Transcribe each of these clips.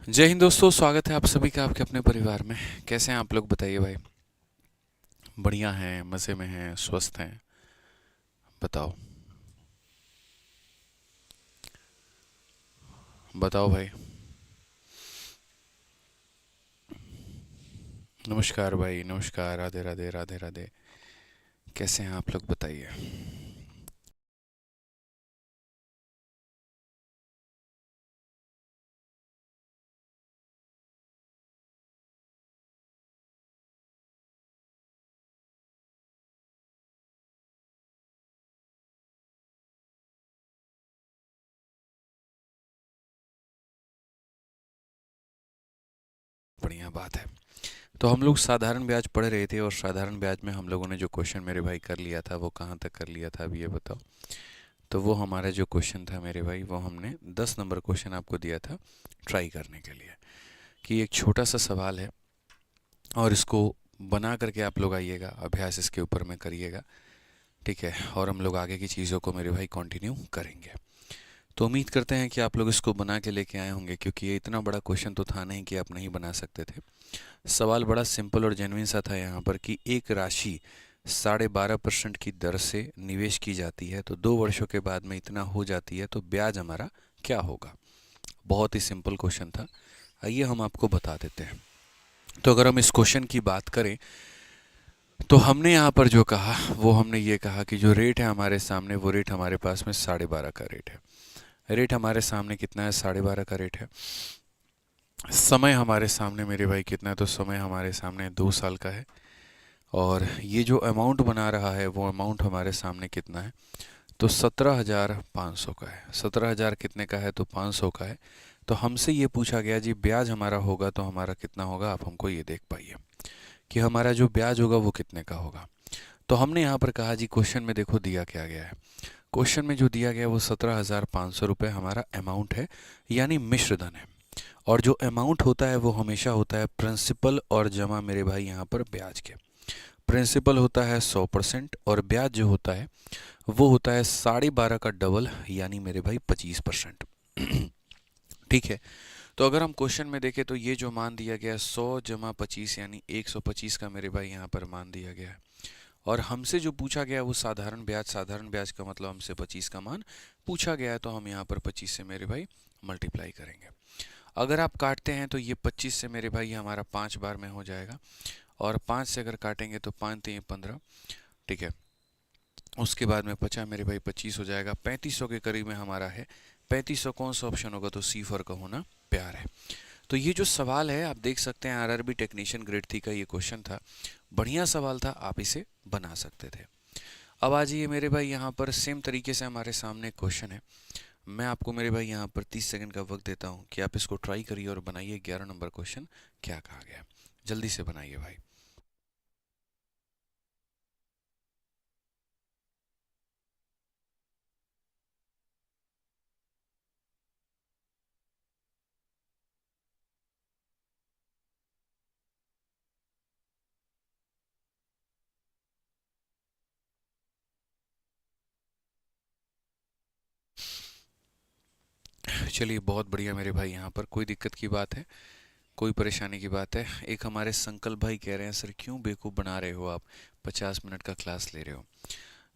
जय हिंद दोस्तों, स्वागत है आप सभी का आपके अपने परिवार में। कैसे हैं आप लोग, बताइए भाई। बढ़िया हैं, मज़े में हैं, स्वस्थ हैं? बताओ। बताओ भाई। नमस्कार भाई, नमस्कार, राधे राधे राधे राधे। कैसे हैं आप लोग, बताइए। बढ़िया बात है। तो हम लोग साधारण ब्याज पढ़ रहे थे और साधारण ब्याज में हम लोगों ने जो क्वेश्चन मेरे भाई कर लिया था वो कहाँ तक कर लिया था, अभी ये बताओ। तो वो हमारा जो क्वेश्चन था मेरे भाई, वो हमने 10 नंबर क्वेश्चन आपको दिया था ट्राई करने के लिए, कि एक छोटा सा सवाल है और इसको बना करके आप लोग आइएगा, अभ्यास इसके ऊपर में करिएगा। ठीक है, और हम लोग आगे की चीज़ों को मेरे भाई कंटिन्यू करेंगे। तो उम्मीद करते हैं कि आप लोग इसको बना के लेके आए होंगे, क्योंकि ये इतना बड़ा क्वेश्चन तो था नहीं कि आप नहीं बना सकते थे। सवाल बड़ा सिंपल और जेन्युइन सा था यहाँ पर, कि एक राशि 12.5% की दर से निवेश की जाती है तो 2 वर्षों के बाद में इतना हो जाती है, तो ब्याज हमारा क्या होगा। बहुत ही सिंपल क्वेश्चन था। आइए हम आपको बता देते हैं। तो अगर हम इस क्वेश्चन की बात करें, तो हमने यहाँ पर जो कहा वो हमने ये कहा कि जो रेट है हमारे सामने, वो रेट हमारे पास में 12.5 का रेट है। रेट हमारे सामने कितना है, 12.5 का रेट है। समय हमारे सामने मेरे भाई कितना है, तो समय हमारे सामने 2 साल का है। और ये जो अमाउंट बना रहा है वो अमाउंट हमारे सामने कितना है, तो 17,500 का है। 17,000 कितने का है, तो 500 का है। तो हमसे ये पूछा गया जी ब्याज हमारा होगा तो हमारा कितना होगा, आप हमको ये देख पाइए कि हमारा जो ब्याज होगा वो कितने का होगा। तो हमने यहाँ पर कहा जी, क्वेश्चन में देखो दिया क्या गया है। क्वेश्चन में जो दिया गया है वो 17,500 रुपये हमारा अमाउंट है, यानी मिश्र धन है। और जो अमाउंट होता है वो हमेशा होता है प्रिंसिपल और जमा मेरे भाई यहाँ पर ब्याज के। प्रिंसिपल होता है 100% और ब्याज जो होता है वो होता है 12.5 का डबल, यानी मेरे भाई 25%। ठीक है। तो अगर हम क्वेश्चन में देखें तो ये जो मान दिया गया है 100 - 25 यानी 125 का मेरे भाई यहाँ पर मान दिया गया है। और हमसे जो पूछा गया है वो साधारण ब्याज, साधारण ब्याज का मतलब हमसे 25 का मान पूछा गया है, तो हम यहाँ पर 25 से मेरे भाई मल्टीप्लाई करेंगे। अगर आप काटते हैं तो ये 25 से मेरे भाई हमारा 5 बार में हो जाएगा। और 5 से अगर काटेंगे तो 5 3 15। ठीक है। उसके बाद में बचा मेरे भाई 25 हो जाएगा। 3500 के करीब में हमारा है। 3500 कौन सा ऑप्शन होगा, तो सी फॉर का होना प्यार है। तो ये जो सवाल है आप देख सकते हैं, आरआरबी टेक्नीशियन ग्रेड 3 का ये क्वेश्चन था। बढ़िया सवाल था, आप इसे बना सकते थे। अब आ जाइए मेरे भाई, यहाँ पर सेम तरीके से हमारे सामने क्वेश्चन है। मैं आपको मेरे भाई यहाँ पर 30 सेकंड का वक्त देता हूँ कि आप इसको ट्राई करिए और बनाइए। 11 नंबर क्वेश्चन क्या कहा गया, जल्दी से बनाइए भाई। चलिए, बहुत बढ़िया मेरे भाई। यहाँ पर कोई दिक्कत की बात है, कोई परेशानी की बात है? एक हमारे संकल्प भाई कह रहे हैं, सर क्यों बेवकूफ़ बना रहे हो आप, 50 मिनट का क्लास ले रहे हो।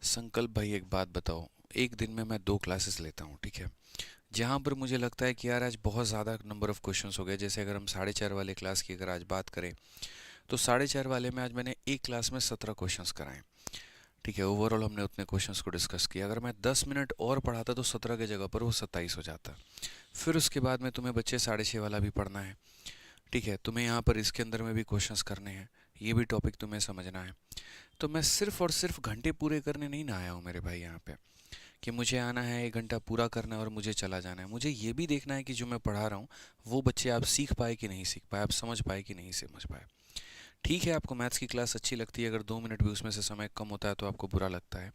संकल्प भाई एक बात बताओ, एक दिन में मैं 2 क्लासेस लेता हूँ, ठीक है। जहाँ पर मुझे लगता है कि यार आज बहुत ज़्यादा नंबर ऑफ़ क्वेश्चंस हो गए, जैसे अगर हम 4:30 वाले क्लास की अगर आज बात करें, तो 4:30 वाले में आज मैंने एक क्लास में 17 क्वेश्चंस कराए। ठीक है, ओवरऑल हमने उतने क्वेश्चंस को डिस्कस किया। अगर मैं 10 मिनट और पढ़ाता तो 17 की जगह पर वो 27 हो जाता। फिर उसके बाद में तुम्हें बच्चे 6:30 वाला भी पढ़ना है। ठीक है, तुम्हें यहाँ पर इसके अंदर में भी क्वेश्चंस करने हैं, ये भी टॉपिक तुम्हें समझना है। तो मैं सिर्फ और सिर्फ घंटे पूरे करने नहीं ना आया हूँ मेरे भाई यहाँ पे, कि मुझे आना है 1 घंटा पूरा करना है और मुझे चला जाना है। मुझे ये भी देखना है कि जो मैं पढ़ा रहा हूँ वो बच्चे आप सीख पाए कि नहीं सीख पाए, आप समझ पाए कि नहीं समझ पाए। ठीक है, आपको मैथ्स की क्लास अच्छी लगती है, अगर 2 मिनट भी उसमें से समय कम होता है तो आपको बुरा लगता है।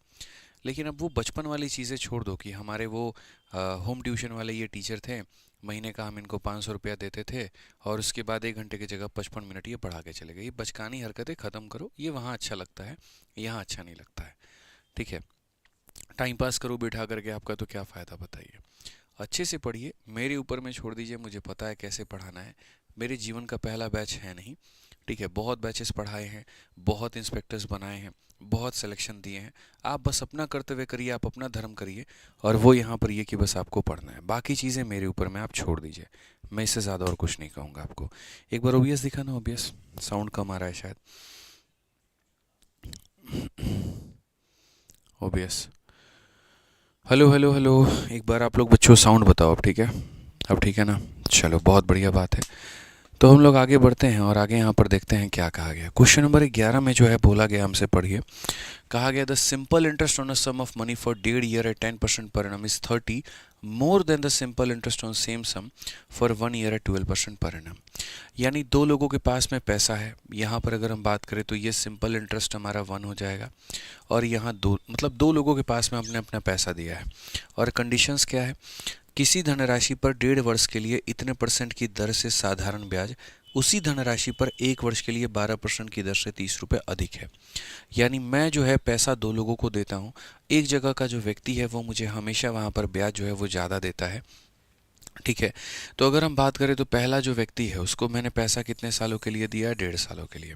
लेकिन अब वो बचपन वाली चीज़ें छोड़ दो, कि हमारे वो होम ट्यूशन वाले ये टीचर थे, महीने का हम इनको 500 रुपया देते थे और उसके बाद 1 घंटे की जगह 55 मिनट ये पढ़ा के चले गए। ये बचकानी हरकतें ख़त्म करो, ये वहाँ अच्छा लगता है, यहाँ अच्छा नहीं लगता है। ठीक है, टाइम पास करो बैठा करके, आपका तो क्या फ़ायदा बताइए। अच्छे से पढ़िए, मेरे ऊपर में छोड़ दीजिए, मुझे पता है कैसे पढ़ाना है। मेरे जीवन का पहला बैच है नहीं, ठीक है, बहुत बैचेस पढ़ाए हैं, बहुत इंस्पेक्टर्स बनाए हैं, बहुत सिलेक्शन दिए हैं। आप बस अपना कर्तव्य करिए, आप अपना धर्म करिए, और वो यहाँ पर ये कि बस आपको पढ़ना है, बाकी चीज़ें मेरे ऊपर में आप छोड़ दीजिए। मैं इससे ज़्यादा और कुछ नहीं कहूँगा आपको। एक बार ओबीएस दिखाना, ओबीएस साउंड कम आ रहा है शायद। ओबीएस, हेलो हेलो हेलो, एक बार आप लोग बच्चों साउंड बताओ अब, ठीक है? अब ठीक है ना? चलो बहुत बढ़िया बात है। तो हम लोग आगे बढ़ते हैं और आगे यहाँ पर देखते हैं क्या कहा गया। क्वेश्चन नंबर 11 में जो है बोला गया, हमसे पढ़िए। कहा गया the simple interest on a sum of money for 1.5 year at 10% per annum is 30 more than the simple interest on same sum for 1 year at 12% per annum. यानी दो लोगों के पास में पैसा है, यहाँ पर अगर हम बात करें तो ये सिंपल इंटरेस्ट हमारा 1 हो जाएगा, और यहाँ दो, मतलब दो लोगों के पास में हमने अपना पैसा दिया है, और कंडीशंस क्या है, किसी धनराशि पर 1.5 वर्ष के लिए इतने % की दर से साधारण ब्याज, उसी धनराशि पर 1 वर्ष के लिए 12% की दर से 30 रुपये अधिक है। यानी मैं जो है पैसा दो लोगों को देता हूँ, एक जगह का जो व्यक्ति है वो मुझे हमेशा वहाँ पर ब्याज जो है वो ज़्यादा देता है, ठीक है। तो अगर हम बात करें तो पहला जो व्यक्ति है उसको मैंने पैसा कितने सालों के लिए दिया है? 1.5 सालों के लिए।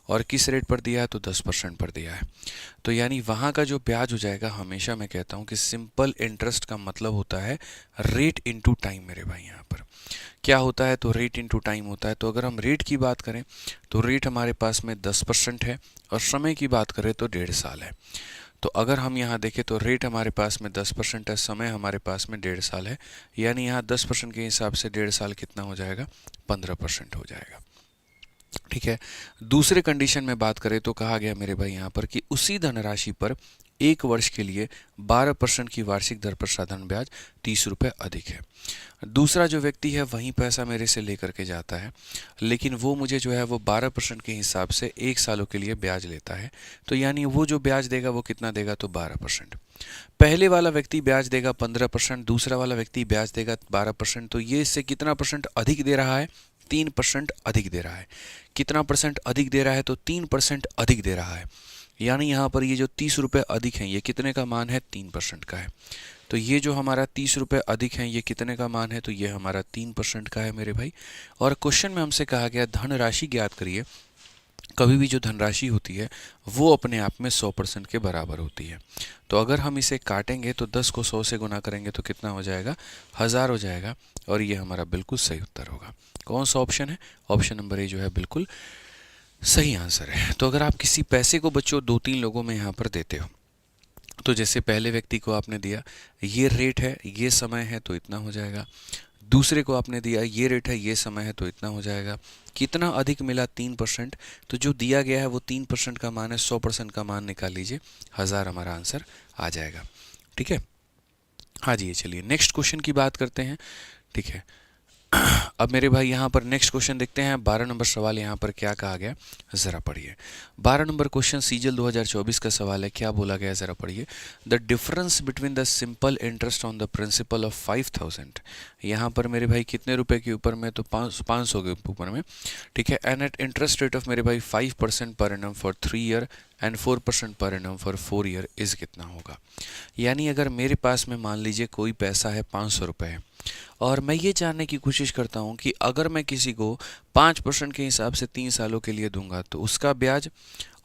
और किस रेट पर दिया है? तो 10% पर दिया है। तो यानी वहाँ का जो ब्याज हो जाएगा, हमेशा मैं कहता हूँ कि सिंपल इंटरेस्ट का मतलब होता है रेट इनटू टाइम। मेरे भाई यहाँ पर क्या होता है? तो रेट इनटू टाइम होता है। तो अगर हम रेट की बात करें तो रेट हमारे पास में 10% है, और समय की बात करें तो 1.5 साल है। तो अगर हम यहाँ देखें तो रेट हमारे पास में 10% है, समय हमारे पास में 1.5 साल है। यानी यहाँ 10% के हिसाब से 1.5 साल कितना हो जाएगा? 15% हो जाएगा, ठीक है। दूसरे कंडीशन में बात करें तो कहा गया मेरे भाई यहाँ पर कि उसी धनराशि पर 1 वर्ष के लिए 12% की वार्षिक दर पर साधारण ब्याज 30 रुपये अधिक है। दूसरा जो व्यक्ति है वही पैसा मेरे से लेकर के जाता है, लेकिन वो मुझे जो है वो 12% के हिसाब से 1 सालों के लिए ब्याज लेता है। तो यानी वो जो ब्याज देगा वो कितना देगा? तो 12%। पहले वाला व्यक्ति ब्याज देगा 15%, दूसरा वाला व्यक्ति ब्याज देगा 12%। तो ये इससे कितना % अधिक दे रहा है? 3% अधिक दे रहा है। कितना % अधिक दे रहा है? तो 3% अधिक दे रहा है। यानी यहाँ पर ये जो 30 रुपये अधिक हैं, ये कितने का मान है? 3% का है। तो ये जो हमारा 30 रुपये अधिक हैं, ये कितने का मान है? तो ये हमारा 3% का है मेरे भाई। और क्वेश्चन में हमसे कहा गया धनराशि ज्ञात करिए। कभी भी जो धनराशि होती है वो अपने आप में 100% के बराबर होती है। तो अगर हम इसे काटेंगे तो 10 को 100 से गुना करेंगे तो कितना हो जाएगा? 1000 हो जाएगा। और ये हमारा बिल्कुल सही उत्तर होगा। कौन सा ऑप्शन है? ऑप्शन नंबर ए जो है बिल्कुल सही आंसर है। तो अगर आप किसी पैसे को बच्चों 2-3 लोगों में यहाँ पर देते हो, तो जैसे पहले व्यक्ति को आपने दिया, ये रेट है, ये समय है, तो इतना हो जाएगा। दूसरे को आपने दिया, ये रेट है, ये समय है, तो इतना हो जाएगा। कितना अधिक मिला? 3%। तो जो दिया गया है वो 3% का मान है, 100% का मान निकाल लीजिए, 1000 हमारा आंसर आ जाएगा, ठीक है। हाँ जी, चलिए नेक्स्ट क्वेश्चन की बात करते हैं, ठीक है। अब मेरे भाई यहाँ पर नेक्स्ट क्वेश्चन देखते हैं। 12 नंबर सवाल यहाँ पर क्या कहा गया, ज़रा पढ़िए। 12 नंबर क्वेश्चन सीजल 2024 का सवाल है। क्या बोला गया, ज़रा पढ़िए। The difference between the simple interest on the principle of 5000, यहाँ पर मेरे भाई कितने रुपए के ऊपर में? तो 500 के ऊपर में, ठीक है। And at interest rate of मेरे भाई 5% पर annum for 3 year and 4% per annum for 4 year is कितना होगा? यानी अगर मेरे पास में मान लीजिए कोई पैसा है 500 रुपये है, और मैं ये जानने की कोशिश करता हूँ कि अगर मैं किसी को 5% के हिसाब से 3 सालों के लिए दूंगा तो उसका ब्याज,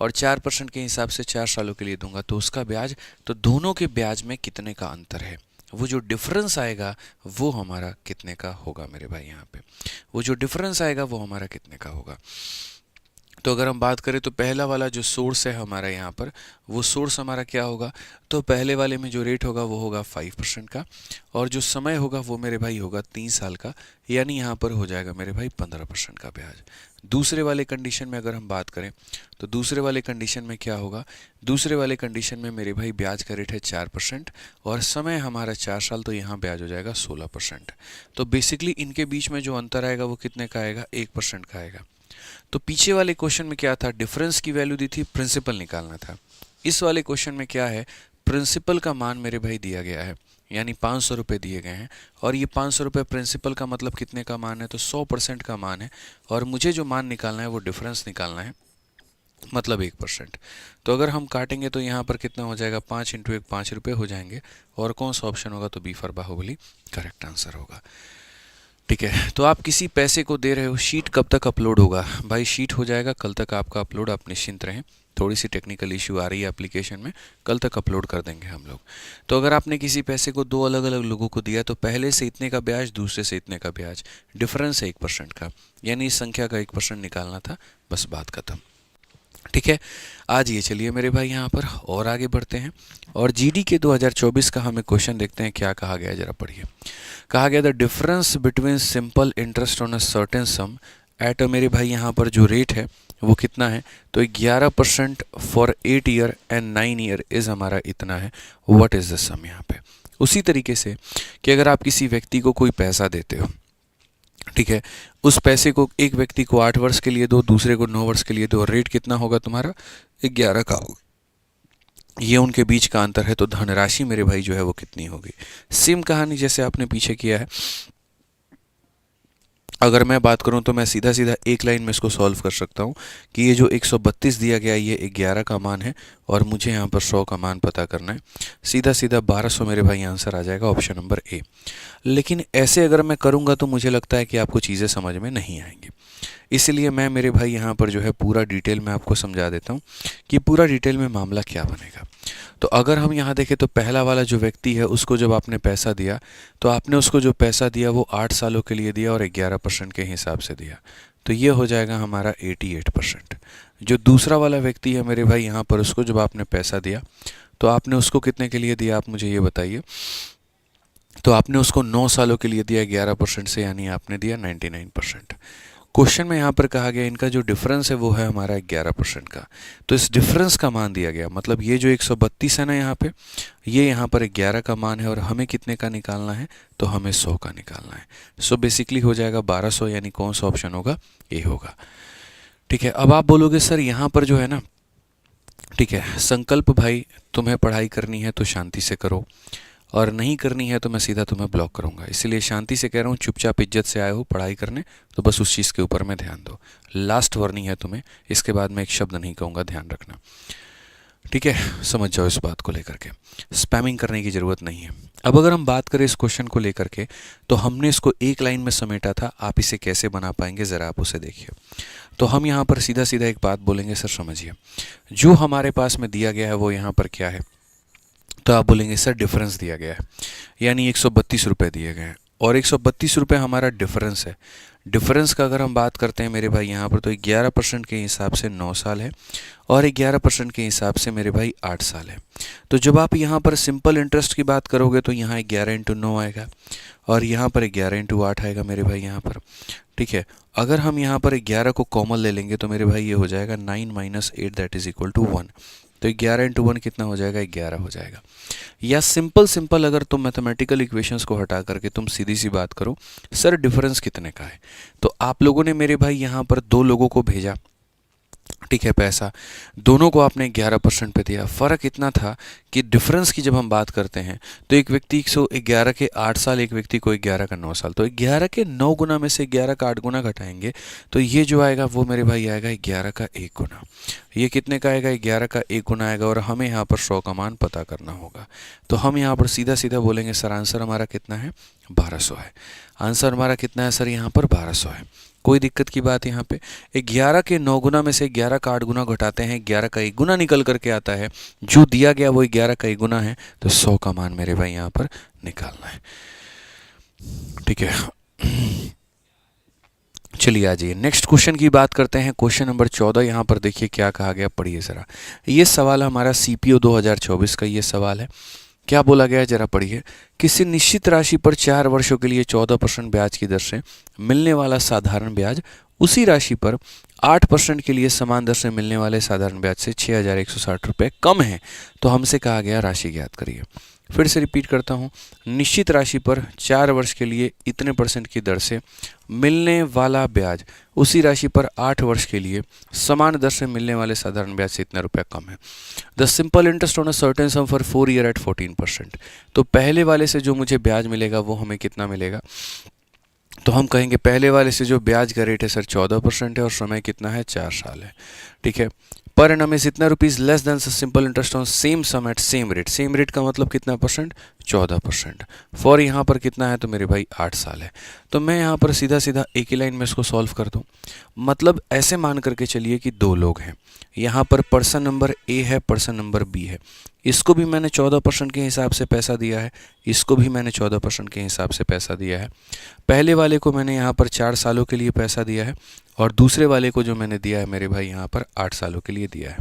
और 4% के हिसाब से 4 सालों के लिए दूंगा तो उसका ब्याज, तो दोनों के ब्याज में कितने का अंतर है? वो जो डिफरेंस आएगा वो हमारा कितने का होगा मेरे भाई? यहाँ पे वो जो डिफरेंस आएगा वो हमारा कितने का होगा? तो अगर हम बात करें तो पहला वाला जो सोर्स है हमारा यहाँ पर, वो सोर्स हमारा क्या होगा? तो पहले वाले में जो रेट होगा वो होगा 5% का, और जो समय होगा वो मेरे भाई होगा 3 साल का। यानी यहाँ पर हो जाएगा मेरे भाई 15% का ब्याज। दूसरे वाले कंडीशन में अगर हम बात करें तो दूसरे वाले कंडीशन में क्या होगा? दूसरे वाले कंडीशन में मेरे भाई ब्याज का रेट है 4%, और समय हमारा 4 साल, तो यहाँ ब्याज हो जाएगा 16%। तो बेसिकली इनके बीच में जो अंतर आएगा वो कितने का आएगा? 1% का आएगा। तो पीछे वाले क्वेश्चन में क्या था? डिफरेंस की वैल्यू दी थी, प्रिंसिपल निकालना था। इस वाले क्वेश्चन में क्या है? प्रिंसिपल का मान मेरे भाई दिया गया है, यानी 500 रुपये दिए गए हैं, और ये 500 रुपये प्रिंसिपल का मतलब कितने का मान है? तो 100% का मान है। और मुझे जो मान निकालना है वो डिफरेंस निकालना है। मतलब 1%। तो अगर हम काटेंगे तो यहाँ पर कितना हो जाएगा, 5 इंटू 1 5 रुपये हो जाएंगे। और कौन सा ऑप्शन होगा, तो B for Baahubali correct answer होगा। ठीक है, तो आप किसी पैसे को दे रहे हो, शीट कब तक अपलोड होगा, भाई शीट हो जाएगा कल तक आपका अपलोड, आप निश्चिंत रहें। थोड़ी सी टेक्निकल इशू आ रही है एप्लीकेशन में, कल तक अपलोड कर देंगे हम लोग। तो अगर आपने किसी पैसे को दो अलग अलग लोगों को दिया, तो पहले से इतने का ब्याज, दूसरे से इतने का ब्याज, डिफरेंस है 1% का, यानी इस संख्या का 1% निकालना था, बस बात खत्म। ठीक है, आज ये चलिए मेरे भाई यहाँ पर और आगे बढ़ते हैं और जीडी के 2024 का हमें क्वेश्चन देखते हैं क्या कहा गया है, जरा पढ़िए। कहा गया the difference between simple interest on a certain sum at, मेरे भाई यहाँ पर जो रेट है वो कितना है, तो 11% for 8 year and 9 year is हमारा इतना है। व्हाट इज द सम यहाँ पे। उसी तरीके से कि अगर आप किसी व्यक्ति को कोई पैसा देते हो, ठीक है, उस पैसे को एक व्यक्ति को 8 वर्ष के लिए दो, दूसरे को 9 वर्ष के लिए दो, और रेट कितना होगा तुम्हारा 11 का होगा। ये उनके बीच का अंतर है, तो धनराशि मेरे भाई जो है वो कितनी होगी। सेम कहानी जैसे आपने पीछे किया है, अगर मैं बात करूं तो मैं सीधा सीधा एक लाइन में इसको सॉल्व कर सकता हूं कि ये जो 132 दिया गया है ये 11 का मान है और मुझे यहाँ पर 100 का मान पता करना है। सीधा सीधा 1200 मेरे भाई आंसर आ जाएगा, ऑप्शन नंबर ए। लेकिन ऐसे अगर मैं करूँगा तो मुझे लगता है कि आपको चीज़ें समझ में नहीं आएंगी, इसलिए मैं मेरे भाई यहाँ पर जो है पूरा डिटेल में आपको समझा देता हूँ कि पूरा डिटेल में मामला क्या बनेगा। तो अगर हम यहाँ देखें तो पहला वाला जो व्यक्ति है उसको जब आपने पैसा दिया, तो आपने उसको जो पैसा दिया वो 8 सालों के लिए दिया और 11% के हिसाब से दिया, तो ये हो जाएगा हमारा 88%। जो दूसरा वाला व्यक्ति है मेरे भाई यहाँ पर, उसको जब आपने पैसा दिया तो आपने उसको कितने के लिए दिया, आप मुझे ये बताइए। तो आपने उसको 9 सालों के लिए दिया 11% से, यानी आपने दिया 99%। क्वेश्चन में यहाँ पर कहा गया इनका जो डिफरेंस है वो है हमारा 11% का, तो इस डिफरेंस का मान दिया गया, मतलब ये जो 132 है ना यहाँ पे, ये यहाँ पर 11 का मान है और हमें कितने का निकालना है, तो हमें 100 का निकालना है। सो बेसिकली हो जाएगा 1200, यानी कौन सा ऑप्शन होगा, ए होगा। ठीक है, अब आप बोलोगे सर यहाँ पर जो है ना, ठीक है, संकल्प भाई तुम्हें पढ़ाई करनी है तो शांति से करो, और नहीं करनी है तो मैं सीधा तुम्हें ब्लॉक करूंगा, इसलिए शांति से कह रहा हूँ, चुपचाप इज्जत से आए हो पढ़ाई करने, तो बस उस चीज़ के ऊपर में ध्यान दो। लास्ट वार्निंग है तुम्हें, इसके बाद मैं एक शब्द नहीं कहूँगा, ध्यान रखना। ठीक है, समझ जाओ इस बात को लेकर के, स्पैमिंग करने की ज़रूरत नहीं है। अब अगर हम बात करें इस क्वेश्चन को लेकर के, तो हमने इसको एक लाइन में समेटा था, आप इसे कैसे बना पाएंगे ज़रा आप उसे देखिए। तो हम यहाँ पर सीधा सीधा एक बात बोलेंगे, सर समझिए, जो हमारे पास में दिया गया है वो यहाँ पर क्या है, तो आप बोलेंगे सर डिफरेंस दिया गया है, यानी 132 रुपये दिए गए हैं और 132 रुपये हमारा डिफरेंस है। डिफरेंस का अगर हम बात करते हैं मेरे भाई यहाँ पर, तो 11% के हिसाब से 9 साल है और 11% के हिसाब से मेरे भाई 8 साल है। तो जब आप यहाँ पर सिंपल इंटरेस्ट की बात करोगे तो यहाँ 11 इंटू 9 आएगा और यहाँ पर 11 इंटू 8 आएगा मेरे भाई यहाँ पर। ठीक है, अगर हम यहाँ पर 11 को कॉमन ले लेंगे तो मेरे भाई ये हो जाएगा 9 minus 8 that is equal to 1। तो 11 इंटू 1 कितना हो जाएगा, 11 हो जाएगा। या सिंपल अगर तुम मैथमेटिकल इक्वेशंस को हटा करके तुम सीधी सी बात करो, सर डिफरेंस कितने का है, तो आप लोगों ने मेरे भाई यहाँ पर दो लोगों को भेजा, ठीक है, पैसा दोनों को आपने 11% पे दिया। फ़र्क इतना था कि डिफरेंस की जब हम बात करते हैं तो एक व्यक्ति 111 के 8 साल, एक व्यक्ति को 11 का 9 साल, तो 11 के 9 गुना में से 11 का 8 गुना घटाएंगे तो ये जो आएगा वो मेरे भाई आएगा 11 का 1 गुना। ये कितने का आएगा, 11 का 1 गुना आएगा और हमें यहाँ पर 100 का मान पता करना होगा। तो हम यहाँ पर सीधा सीधा बोलेंगे सर आंसर हमारा कितना है, 1200 है। आंसर हमारा कितना है सर, यहाँ पर 1200 है। कोई दिक्कत की बात यहाँ पे, 11 के 9 गुना में से 11 का 8 गुना घटाते हैं, 11 का 1 गुना निकल करके आता है, जो दिया गया वो 11 का 1 गुना है, तो 100 का मान मेरे भाई यहाँ पर निकालना है। ठीक है, चलिए आ जाइए नेक्स्ट क्वेश्चन की बात करते हैं। क्वेश्चन नंबर 14 यहाँ पर देखिए क्या कहा गया, पढ़िए ज़रा। ये सवाल हमारा CPO 2024 का ये सवाल है। क्या बोला गया है जरा पढ़िए। किसी निश्चित राशि पर 4 वर्षों के लिए 14% ब्याज की दर से मिलने वाला साधारण ब्याज उसी राशि पर 8% के लिए समान दर से मिलने वाले साधारण ब्याज से 6160 रुपये कम है, तो हमसे कहा गया राशि ज्ञात करिए। फिर से रिपीट करता हूँ, निश्चित राशि पर 4 वर्ष के लिए इतने % की दर से मिलने वाला ब्याज उसी राशि पर 8 वर्ष के लिए समान दर से मिलने वाले साधारण ब्याज से इतना रुपया कम है। The simple interest on a certain sum for 4 year at 14%। तो पहले वाले से जो मुझे ब्याज मिलेगा वो हमें कितना मिलेगा, तो हम कहेंगे पहले वाले से जो ब्याज का रेट है सर 14% है और समय कितना है, 4 साल है। ठीक है, पर एनम इज इतना rupees less than simple interest on same sum at same rate. Same rate का मतलब कितना परसेंट? 14%। फॉर यहाँ पर कितना है तो मेरे भाई 8 साल है। तो मैं यहाँ पर सीधा सीधा एक ही लाइन में इसको सॉल्व कर दूँ। मतलब ऐसे मान करके चलिए कि दो लोग हैं, यहाँ पर पर्सन नंबर ए है, पर्सन नंबर बी है। इसको भी मैंने 14% के हिसाब से पैसा दिया है, इसको भी मैंने 14% के हिसाब से पैसा दिया है। पहले वाले को मैंने यहाँ पर 4 सालों के लिए पैसा दिया है और दूसरे वाले को जो मैंने दिया है मेरे भाई यहाँ पर 8 सालों के लिए दिया है।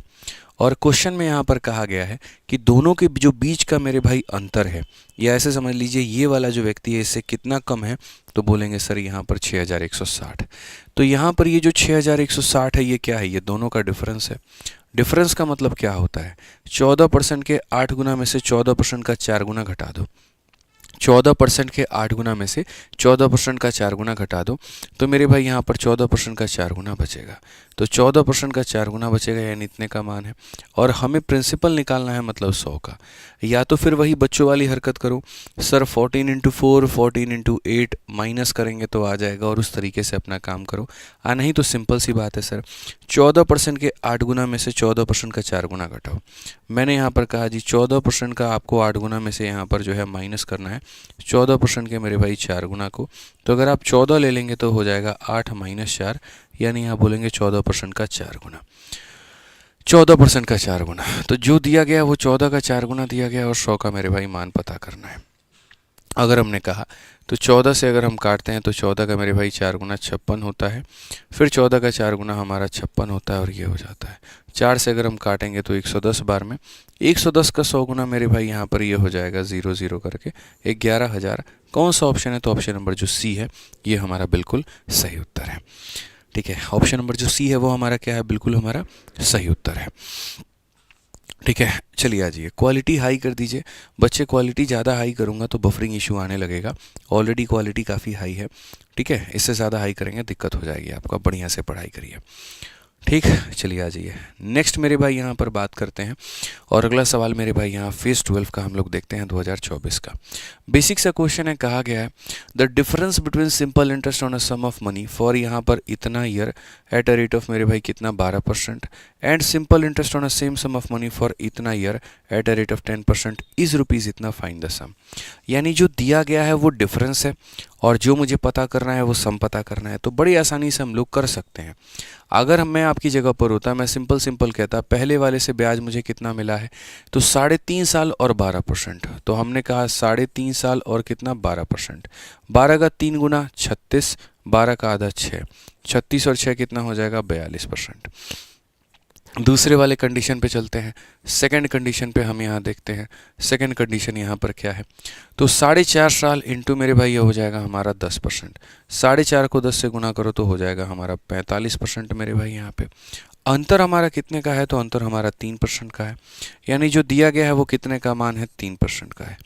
और क्वेश्चन में यहाँ पर कहा गया है कि दोनों के जो बीच का मेरे भाई अंतर है, या ऐसे समझ लीजिए ये वाला जो व्यक्ति है इससे कितना कम है, तो बोलेंगे सर यहाँ पर 6160। तो यहाँ पर ये जो 6160 है ये क्या है? ये दोनों का डिफरेंस है। डिफरेंस का मतलब क्या होता है? 14% के 8 गुना में से 14% का 4 गुना घटा दो। 14% के 8 गुना में से 14% का 4 गुना घटा दो, तो मेरे भाई यहाँ पर 14% का 4 गुना बचेगा। तो 14% का 4 गुना बचेगा, यानी इतने का मान है। और हमें प्रिंसिपल निकालना है, मतलब 100 का। या तो फिर वही बच्चों वाली हरकत करो, सर 14 इंटू 4, 14 इंटू 8 माइनस करेंगे तो आ जाएगा, और उस तरीके से अपना काम करो। नहीं तो सिंपल सी बात है सर, 14% के 8 गुना में से 14% का 4 गुना घटाओ। मैंने यहाँ पर कहा जी 14% का आपको 8 गुना में से यहाँ पर जो है माइनस करना है 14% के मेरे भाई 4 गुना को। तो अगर आप 14 ले लेंगे तो हो जाएगा 8 माइनस 4, यानी यहाँ बोलेंगे 14% का 4 गुना। 14% का 4 गुना, तो जो दिया गया वो 14 का 4 गुना दिया गया, और 100 का मेरे भाई मान पता करना है। अगर हमने कहा तो 14 से अगर हम काटते हैं तो 14 का मेरे भाई 4 गुना 56 होता है, फिर 14 का 4 गुना हमारा 56 होता है, और ये हो जाता है। 4 से अगर हम काटेंगे तो 110 बार में 110 का 100 गुना मेरे भाई यहाँ पर ये हो जाएगा 0 0 करके 11,000। कौन सा ऑप्शन है? तो ऑप्शन नंबर जो सी है ये हमारा बिल्कुल सही उत्तर है। ठीक है, ऑप्शन नंबर जो सी है वो हमारा क्या है? बिल्कुल हमारा सही उत्तर है। ठीक है, चलिए आ जाइए, क्वालिटी हाई कर दीजिए बच्चे। क्वालिटी ज़्यादा हाई करूँगा तो बफरिंग इशू आने लगेगा। ऑलरेडी क्वालिटी काफ़ी हाई है, ठीक है, इससे ज़्यादा हाई करेंगे दिक्कत हो जाएगी आपका। बढ़िया से पढ़ाई करिए। ठीक, चलिए आ जाइए नेक्स्ट मेरे भाई यहाँ पर बात करते हैं। और अगला सवाल मेरे भाई यहाँ फेज 12 का हम लोग देखते हैं 2024 का। बेसिक सा क्वेश्चन है, कहा गया है the difference between simple interest on a sum of money for यहाँ पर इतना year at a rate of मेरे भाई कितना 12%, and simple interest on a same sum of money for इतना year at a rate of 10% is rupees इतना, find the sum. यानी जो दिया गया है वो डिफरेंस है, और जो मुझे पता करना है वो सम पता करना है। तो बड़ी आसानी से हम लोग कर सकते हैं। अगर मैं आपकी जगह पर होता, मैं सिंपल कहता पहले वाले से ब्याज मुझे कितना मिला है, तो 3.5 साल और 12%। तो हमने कहा 3.5 साल और कितना 12%। 12 का 3 गुना 36, 12 का आधा 6, 36 और 6 कितना हो जाएगा 42%। दूसरे वाले कंडीशन पे चलते हैं। सेकंड कंडीशन पे हम यहाँ देखते हैं, सेकंड कंडीशन यहाँ पर क्या है, तो 4.5 साल इंटू मेरे भाई ये हो जाएगा हमारा 10%। 4.5 को 10 से गुना करो तो हो जाएगा हमारा 45% मेरे भाई। यहाँ पे अंतर हमारा कितने का है, तो अंतर हमारा 3% का है। यानी जो दिया गया है वो कितने का मान है, 3% का है।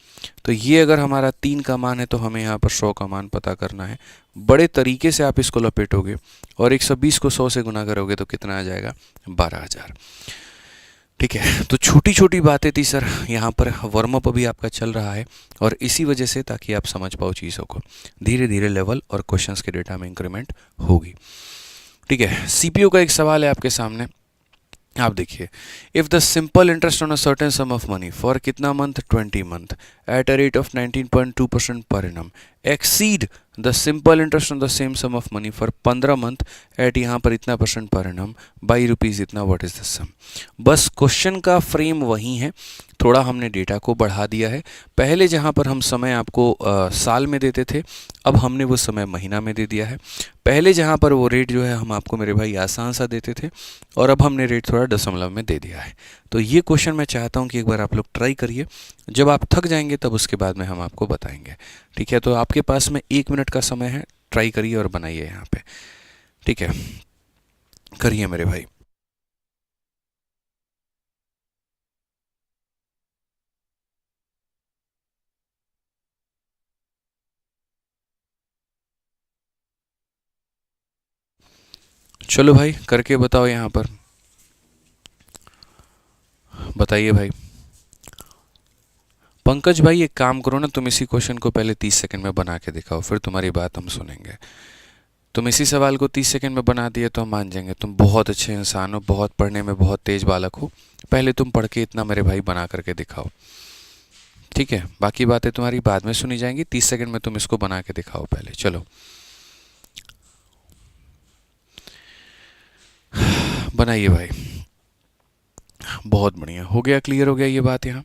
तो ये अगर हमारा 3 का मान है तो हमें यहाँ पर 100 का मान पता करना है। बड़े तरीके से आप इसको लपेटोगे और 120 को 100 से गुना करोगे तो कितना आ जाएगा 12,000। ठीक है, तो छोटी छोटी बातें थी सर, यहाँ पर वार्म अप अभी आपका चल रहा है, और इसी वजह से ताकि आप समझ पाओ चीज़ों को, धीरे धीरे लेवल और क्वेश्चंस के डेटा में इंक्रीमेंट होगी। ठीक है, सीपीयू का एक सवाल है आपके सामने, आप देखिए, if the simple interest on a certain sum of money for कितना month 20 month at a rate of 19.2% per annum exceed the simple interest on the same sum of money for 15 month at यहाँ पर इतना % per annum by rupees इतना, what is the sum. बस question का frame वही है, थोड़ा हमने डेटा को बढ़ा दिया है। पहले जहाँ पर हम समय आपको साल में देते थे, अब हमने वो समय महीना में दे दिया है। पहले जहाँ पर वो रेट जो है हम आपको मेरे भाई आसान सा देते थे, और अब हमने रेट थोड़ा दशमलव में दे दिया है। तो ये क्वेश्चन मैं चाहता हूँ कि एक बार आप लोग ट्राई करिए, जब आप थक जाएंगे तब उसके बाद में हम आपको बताएंगे। ठीक है, तो आपके पास में 1 मिनट का समय है, ट्राई करिए और बनाइए यहाँ पे। ठीक है, करिए मेरे भाई। चलो भाई करके बताओ, यहाँ पर बताइए भाई। पंकज भाई एक काम करो ना, तुम इसी क्वेश्चन को पहले 30 सेकंड में बना के दिखाओ, फिर तुम्हारी बात हम सुनेंगे। तुम इसी सवाल को 30 सेकंड में बना दिए तो हम मान जाएंगे तुम बहुत अच्छे इंसान हो, बहुत पढ़ने में बहुत तेज बालक हो। पहले तुम पढ़ के इतना मेरे भाई बना करके दिखाओ, ठीक है? बाकी बातें तुम्हारी बाद में सुनी जाएंगी। 30 सेकंड में तुम इसको बना के दिखाओ पहले। चलो बनाइए भाई। बहुत बढ़िया, हो गया, क्लियर हो गया ये बात यहाँ।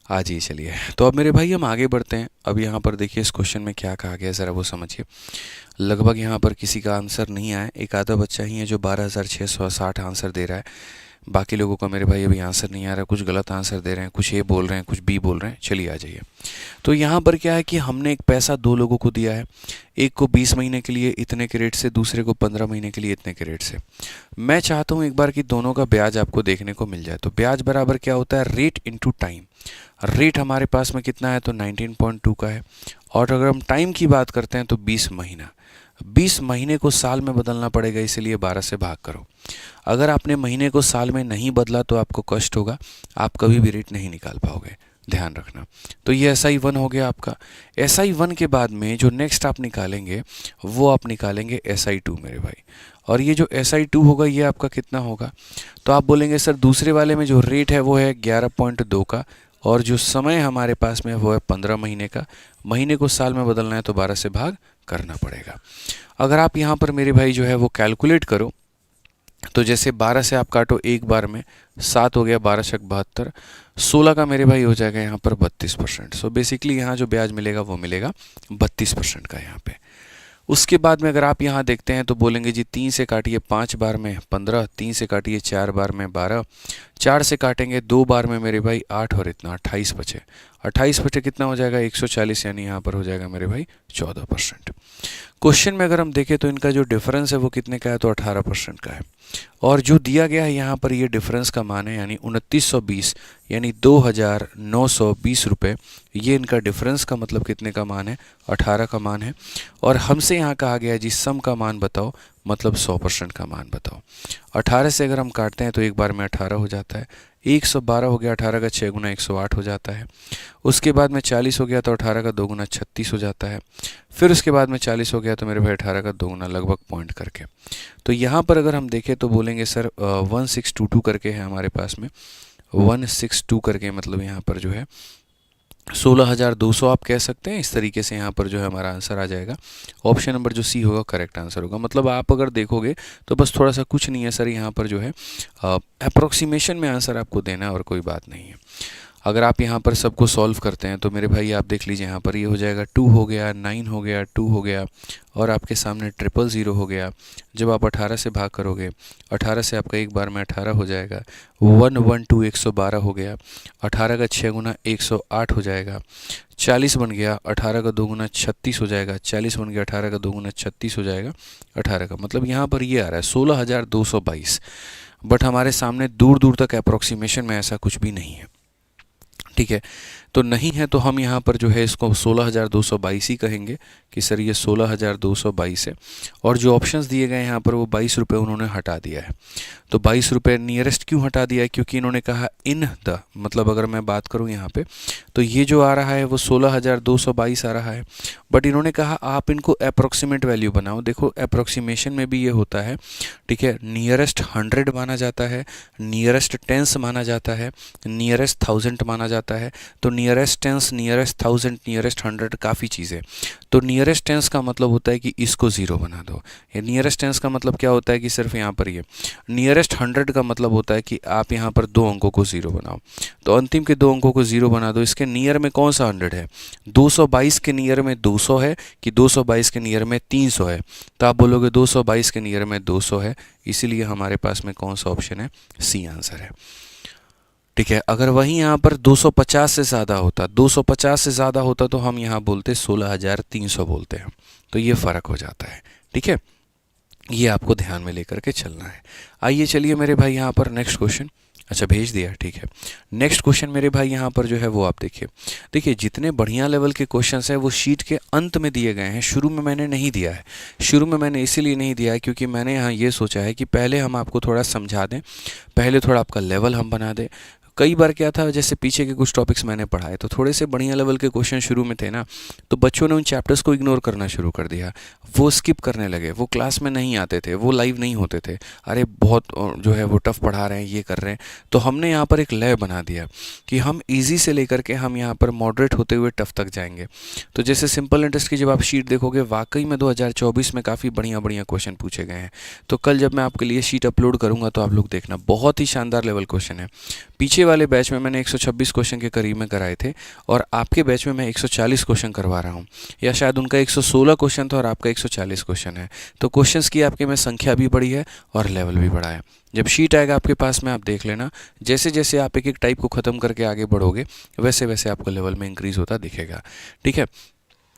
आ जाइए, चलिए। तो अब मेरे भाई हम आगे बढ़ते हैं। अब यहाँ पर देखिए इस क्वेश्चन में क्या कहा गया, ज़रा वो समझिए। लगभग यहाँ पर किसी का आंसर नहीं आया, एक आधा बच्चा ही है जो 12,660 आंसर दे रहा है। बाकी लोगों का मेरे भाई अभी आंसर नहीं आ रहा, कुछ गलत आंसर दे रहे हैं, कुछ ए बोल रहे हैं, कुछ बी बोल रहे हैं। चलिए आ जाइए। तो यहाँ पर क्या है कि हमने एक पैसा दो लोगों को दिया है, एक को 20 महीने के लिए इतने के रेट से, दूसरे को 15 महीने के लिए इतने के रेट से। मैं चाहता हूँ एक बार कि दोनों का ब्याज आपको देखने को मिल जाए। तो ब्याज बराबर क्या होता है, रेट इंटू टाइम। रेट हमारे पास में कितना है, तो 19.2 का है। और अगर हम टाइम की बात करते हैं तो 20 महीना। 20 महीने को साल में बदलना पड़ेगा, इसीलिए 12 से भाग करो। अगर आपने महीने को साल में नहीं बदला तो आपको कष्ट होगा, आप कभी भी रेट नहीं निकाल पाओगे, ध्यान रखना। तो ये SI1 हो गया आपका। SI1 के बाद में जो नेक्स्ट आप निकालेंगे वो आप निकालेंगे SI2 मेरे भाई। और ये जो SI2 होगा ये आपका कितना होगा, तो आप बोलेंगे सर दूसरे वाले में जो रेट है वो है 11.2 का, और जो समय हमारे पास में वो है 15 महीने का। महीने को साल में बदलना है तो 12 से भाग करना पड़ेगा। अगर आप यहाँ पर मेरे भाई जो है वो कैलकुलेट करो, तो जैसे 12 से आप काटो एक बार में, 7 हो गया, 12 छक 72, 16 का मेरे भाई हो जाएगा यहाँ पर 32%। सो बेसिकली यहाँ जो ब्याज मिलेगा वो मिलेगा 32% का यहाँ पे। उसके बाद में अगर आप यहाँ देखते हैं तो बोलेंगे जी 3 से काटिए 5 बार में 15, 3 से काटिए 4 बार में 12, 4 से काटेंगे 2 बार में मेरे भाई 8, और इतना 28 बचे। 28 बचे कितना हो जाएगा 140, यानी यहाँ पर हो जाएगा मेरे भाई 14%। क्वेश्चन में अगर हम देखें तो इनका जो डिफरेंस है वो कितने का है, तो 18% का है। और जो दिया गया है यहाँ पर ये डिफरेंस का मान है, यानी 2920, यानी 2,920 रुपये। ये इनका डिफरेंस का मतलब कितने का मान है, 18 का मान है। और हमसे यहाँ कहा गया है जी सम का मान बताओ, मतलब 100% का मान बताओ। 18 से अगर हम काटते हैं तो एक बार में 18 हो जाता है, 112 हो गया, 18 का 6 गुना 108 हो जाता है। उसके बाद में 40 हो गया तो 18 का 2 गुना 36 हो जाता है। फिर उसके बाद में 40 हो गया तो मेरे भाई 18 का 2 गुना लगभग पॉइंट करके। तो यहाँ पर अगर हम देखें तो बोलेंगे सर 1622 करके है हमारे पास में, 162 करके, मतलब यहाँ पर जो है 16,200 आप कह सकते हैं। इस तरीके से यहाँ पर जो है हमारा आंसर आ जाएगा। ऑप्शन नंबर जो सी होगा करेक्ट आंसर होगा। मतलब आप अगर देखोगे तो बस थोड़ा सा कुछ नहीं है सर, यहाँ पर जो है अप्रोक्सीमेशन में आंसर आपको देना है और कोई बात नहीं है। अगर आप यहाँ पर सबको सॉल्व करते हैं तो मेरे भाई आप देख लीजिए यहाँ पर ये हो जाएगा 2 हो गया, 9 हो गया, 2 हो गया, और आपके सामने 000 हो गया। जब आप 18 से भाग करोगे, 18 से आपका एक बार में 18 हो जाएगा, 112 112 हो गया, 18 का 6 गुना 108 हो जाएगा, 40 बन गया, 18 का 2 गुना 36 हो जाएगा, 40 बन गया, 18 का 2 गुना 36 हो जाएगा 18 का। मतलब यहाँ पर ये आ रहा है 16,222। बट हमारे सामने दूर दूर तक अप्रोक्सीमेशन में ऐसा कुछ भी नहीं है, ठीक है। तो नहीं है तो हम यहाँ पर जो है इसको 16,222 ही कहेंगे कि सर ये 16,222 है। और जो ऑप्शंस दिए गए हैं यहाँ पर वो 22 रुपये उन्होंने हटा दिया है। तो 22 रुपये नियरेस्ट क्यों हटा दिया है, क्योंकि इन्होंने कहा इन द, मतलब अगर मैं बात करूँ यहाँ पे तो ये जो आ रहा है वो 16,222 आ रहा है, बट इन्होंने कहा आप इनको अप्रोक्सीमेट वैल्यू बनाओ। देखो अप्रोक्सीमेशन में भी ये होता है, ठीक है। नियरेस्ट 100 माना जाता है, नियरेस्ट टेंस माना जाता है, नियरेस्ट 1000 माना जाता है। तो नियरेस्ट टेंस, नियरेस्ट 1000, नियरेस्ट 100, काफ़ी चीज़ें। तो नियरेस्ट टेंस का मतलब होता है कि इसको 0 बना दो। ये नियरेस्ट टेंस का मतलब क्या होता है कि सिर्फ यहाँ पर ये नियरेस्ट 100 का मतलब होता है कि आप यहाँ पर 2 अंकों को 0 बनाओ। तो अंतिम के 2 अंकों को 0 बना दो। इसके नियर में कौन सा 100 है, 222 के नियर में 200 है कि 222 के नियर में 300 है। तो आप बोलोगे 222 के नियर में 200 है, इसीलिए हमारे पास में कौन सा ऑप्शन है, सी आंसर है, ठीक है। अगर वहीं यहाँ पर 250 से ज़्यादा होता, 250 से ज़्यादा होता तो हम यहाँ बोलते 16,300 बोलते हैं। तो ये फ़र्क हो जाता है, ठीक है। ये आपको ध्यान में लेकर के चलना है। आइए चलिए मेरे भाई यहाँ पर नेक्स्ट क्वेश्चन, अच्छा भेज दिया, ठीक है। नेक्स्ट क्वेश्चन मेरे भाई यहाँ पर जो है वो आप देखिए जितने बढ़िया लेवल के क्वेश्चंस हैं वो शीट के अंत में दिए गए हैं, शुरू में मैंने नहीं दिया है। शुरू में मैंने इसीलिए नहीं दिया है क्योंकि मैंने यहाँ ये सोचा है कि पहले हम आपको थोड़ा समझा दें, पहले थोड़ा आपका लेवल हम बना दें। कई बार क्या था, जैसे पीछे के कुछ टॉपिक्स मैंने पढ़ाए तो थोड़े से बढ़िया लेवल के क्वेश्चन शुरू में थे ना, तो बच्चों ने उन चैप्टर्स को इग्नोर करना शुरू कर दिया, वो स्किप करने लगे, वो क्लास में नहीं आते थे, वो लाइव नहीं होते थे, अरे बहुत जो है वो टफ पढ़ा रहे हैं, ये कर रहे हैं। तो हमने यहाँ पर एक लय बना दिया कि हम ईजी से लेकर के हम यहाँ पर मॉडरेट होते हुए टफ तक जाएंगे। तो जैसे सिंपल इंटरेस्ट की जब आप शीट देखोगे, वाकई में 2024 में काफ़ी बढ़िया बढ़िया क्वेश्चन पूछे गए हैं। तो कल जब मैं आपके लिए शीट अपलोड करूँगा तो आप लोग देखना, बहुत ही शानदार लेवल क्वेश्चन है। पीछे वाले बैच में मैंने 126 क्वेश्चन के करीब में कराए थे और आपके बैच में मैं 140 क्वेश्चन करवा रहा हूँ, या शायद उनका 116 क्वेश्चन था और आपका 140 क्वेश्चन है। तो क्वेश्चंस की आपके में संख्या भी बढ़ी है और लेवल भी बढ़ा है। जब शीट आएगा आपके पास में आप देख लेना, जैसे जैसे आप एक एक टाइप को ख़त्म करके आगे बढ़ोगे वैसे वैसे आपको लेवल में इंक्रीज होता दिखेगा। ठीक है,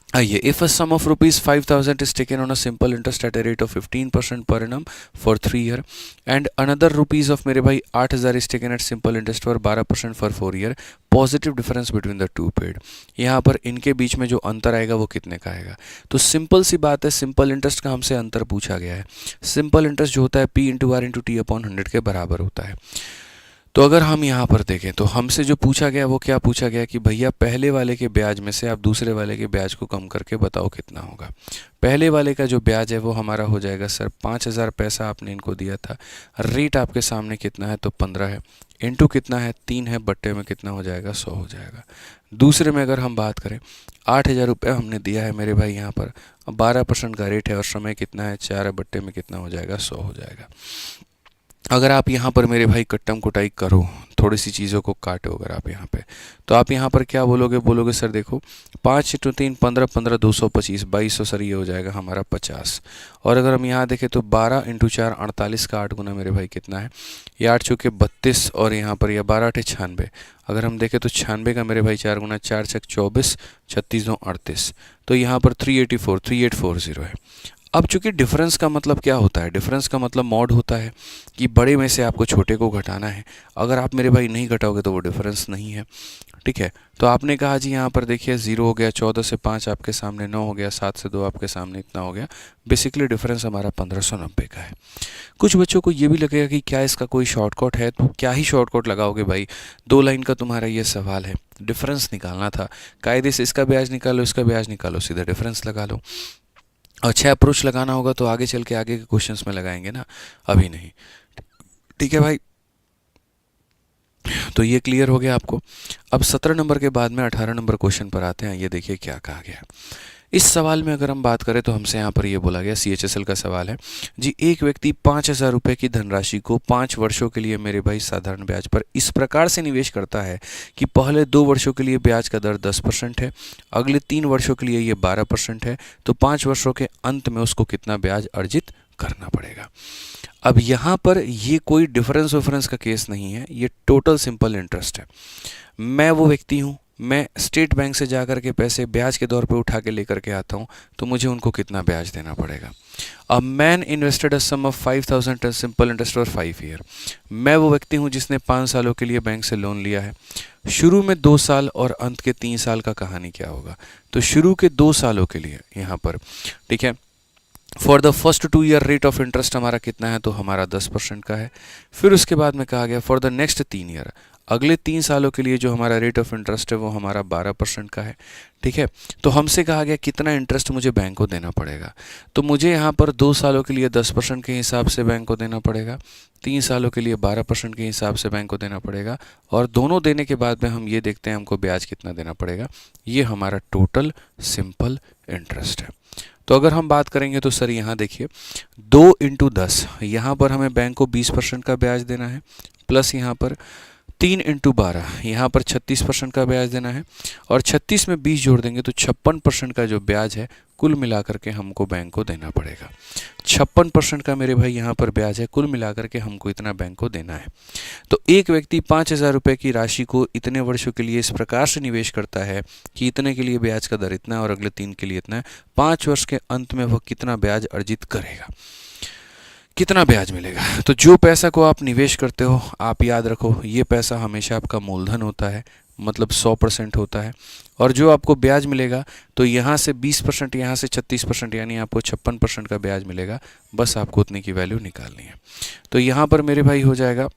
आइए, if a sum of ₹5,000 is taken on a simple interest at a rate of 15% per annum for 3 year and another rupees of मेरे भाई 8,000 is taken at simple interest for 12% for 4 year, positive difference between the two paid. यहाँ पर इनके बीच में जो अंतर आएगा वो कितने का आएगा? तो सिंपल सी बात है, सिंपल इंटरेस्ट का हमसे अंतर पूछा गया है। सिंपल इंटरेस्ट जो होता है P into R into T upon 100 के बराबर होता है। तो अगर हम यहाँ पर देखें तो हमसे जो पूछा गया वो क्या पूछा गया कि भैया पहले वाले के ब्याज में से आप दूसरे वाले के ब्याज को कम करके बताओ कितना होगा। पहले वाले का जो ब्याज है वो हमारा हो जाएगा सर 5,000 पैसा आपने इनको दिया था, रेट आपके सामने कितना है तो 15 है, इंटू कितना है 3 है, बट्टे में कितना हो जाएगा 100 हो जाएगा। दूसरे में अगर हम बात करें 8,000 रुपये हमने दिया है मेरे भाई, यहाँ पर 12% का रेट है और समय कितना है 4 है, बट्टे में कितना हो जाएगा 100 हो जाएगा। अगर आप यहाँ पर मेरे भाई कट्टम कुटाई करो, थोड़ी सी चीज़ों को काटो अगर आप यहाँ पे, तो आप यहाँ पर क्या बोलोगे सर देखो 5 इंटू 3 15, 15 225, 2200 सर ये हो जाएगा हमारा 50। और अगर हम यहाँ देखें तो 12 इंटू 4 48 का 8 गुना मेरे भाई कितना है, ये 8 चुके 32 और यहाँ पर यह 12 8 96। अगर हम देखें तो 96 का मेरे भाई 4 गुना 4 6 24, 36 9 38, तो यहाँ पर 3840 है। अब चूंकि डिफरेंस का मतलब क्या होता है, डिफरेंस का मतलब मॉड होता है कि बड़े में से आपको छोटे को घटाना है। अगर आप मेरे भाई नहीं घटाओगे तो वो डिफरेंस नहीं है। ठीक है, तो आपने कहा जी यहाँ पर देखिए 0 हो गया, 14 से 5 आपके सामने 9 हो गया, 7 से 2 आपके सामने इतना हो गया। बेसिकली डिफरेंस हमारा 1590 का है। कुछ बच्चों को ये भी लगेगा कि क्या इसका कोई शॉर्टकट है, तो क्या ही शॉर्टकट लगाओगे भाई, 2 लाइन का तुम्हारा ये सवाल है, डिफरेंस निकालना था, कायदे से इसका ब्याज निकालो इसका ब्याज निकालो, सीधा डिफरेंस लगा लो। अच्छा अप्रोच लगाना होगा तो आगे चल के आगे के क्वेश्चंस में लगाएंगे ना, अभी नहीं। ठीक है भाई, तो ये क्लियर हो गया आपको। अब 17 नंबर के बाद में 18 नंबर क्वेश्चन पर आते हैं। ये देखिए क्या कहा गया इस सवाल में। अगर हम बात करें तो हमसे यहाँ पर ये बोला गया, CHSL का सवाल है जी, एक व्यक्ति 5,000 रुपये की धनराशि को 5 वर्षों के लिए मेरे भाई साधारण ब्याज पर इस प्रकार से निवेश करता है कि पहले 2 वर्षों के लिए ब्याज का दर 10% है, अगले 3 वर्षों के लिए ये 12% है, तो 5 वर्षों के अंत में उसको कितना ब्याज अर्जित करना पड़ेगा। अब यहाँ पर ये कोई डिफरेंस विफरेंस का केस नहीं है, ये टोटल सिंपल इंटरेस्ट है। मैं वो व्यक्ति हूँ, मैं स्टेट बैंक से जाकर के पैसे ब्याज के दौर पे उठा के लेकर के आता हूँ, तो मुझे उनको कितना ब्याज देना पड़ेगा। अब man invested a sum of 5,000 simple interest for 5 year. मैं वो व्यक्ति हूँ जिसने 5 सालों के लिए बैंक से लोन लिया है। शुरू में 2 साल और अंत के 3 साल का कहानी क्या होगा, तो शुरू के 2 सालों के लिए यहाँ पर, ठीक है, for the first 2 year rate of interest हमारा कितना है, तो हमारा 10% का है। फिर उसके बाद में कहा गया फॉर द नेक्स्ट 3 ईयर, अगले 3 सालों के लिए जो हमारा रेट ऑफ इंटरेस्ट है वो हमारा 12% का है। ठीक है, तो हमसे कहा गया कितना इंटरेस्ट मुझे बैंक को देना पड़ेगा, तो मुझे यहाँ पर 2 सालों के लिए 10% के हिसाब से बैंक को देना पड़ेगा, 3 सालों के लिए 12% के हिसाब से बैंक को देना पड़ेगा, और दोनों देने के बाद में हम ये देखते हैं हमको ब्याज कितना देना पड़ेगा। ये हमारा टोटल सिंपल इंटरेस्ट है। तो अगर हम बात करेंगे तो सर यहाँ देखिए 2 इंटू 10, यहाँ पर हमें बैंक को 20% का ब्याज देना है, प्लस यहाँ पर 3 इंटू 12, यहाँ पर 36% का ब्याज देना है, और 36 में 20 जोड़ देंगे तो 56% का जो ब्याज है कुल मिलाकर के हमको बैंक को देना पड़ेगा। 56% का मेरे भाई यहाँ पर ब्याज है, कुल मिलाकर के हमको इतना बैंक को देना है। तो एक व्यक्ति 5,000 रुपये की राशि को इतने वर्षों के लिए इस प्रकार से निवेश करता है कि इतने के लिए ब्याज का दर इतना है और अगले 3 के लिए इतना है। 5 वर्ष के अंत में वह कितना ब्याज अर्जित करेगा, कितना ब्याज मिलेगा। तो जो पैसा को आप निवेश करते हो, आप याद रखो ये पैसा हमेशा आपका मूलधन होता है, मतलब 100% होता है, और जो आपको ब्याज मिलेगा तो यहाँ से 20%, यहाँ से 36%, यानी आपको 56% का ब्याज मिलेगा। बस आपको उतने की वैल्यू निकालनी है। तो यहाँ पर मेरे भाई हो जाएगा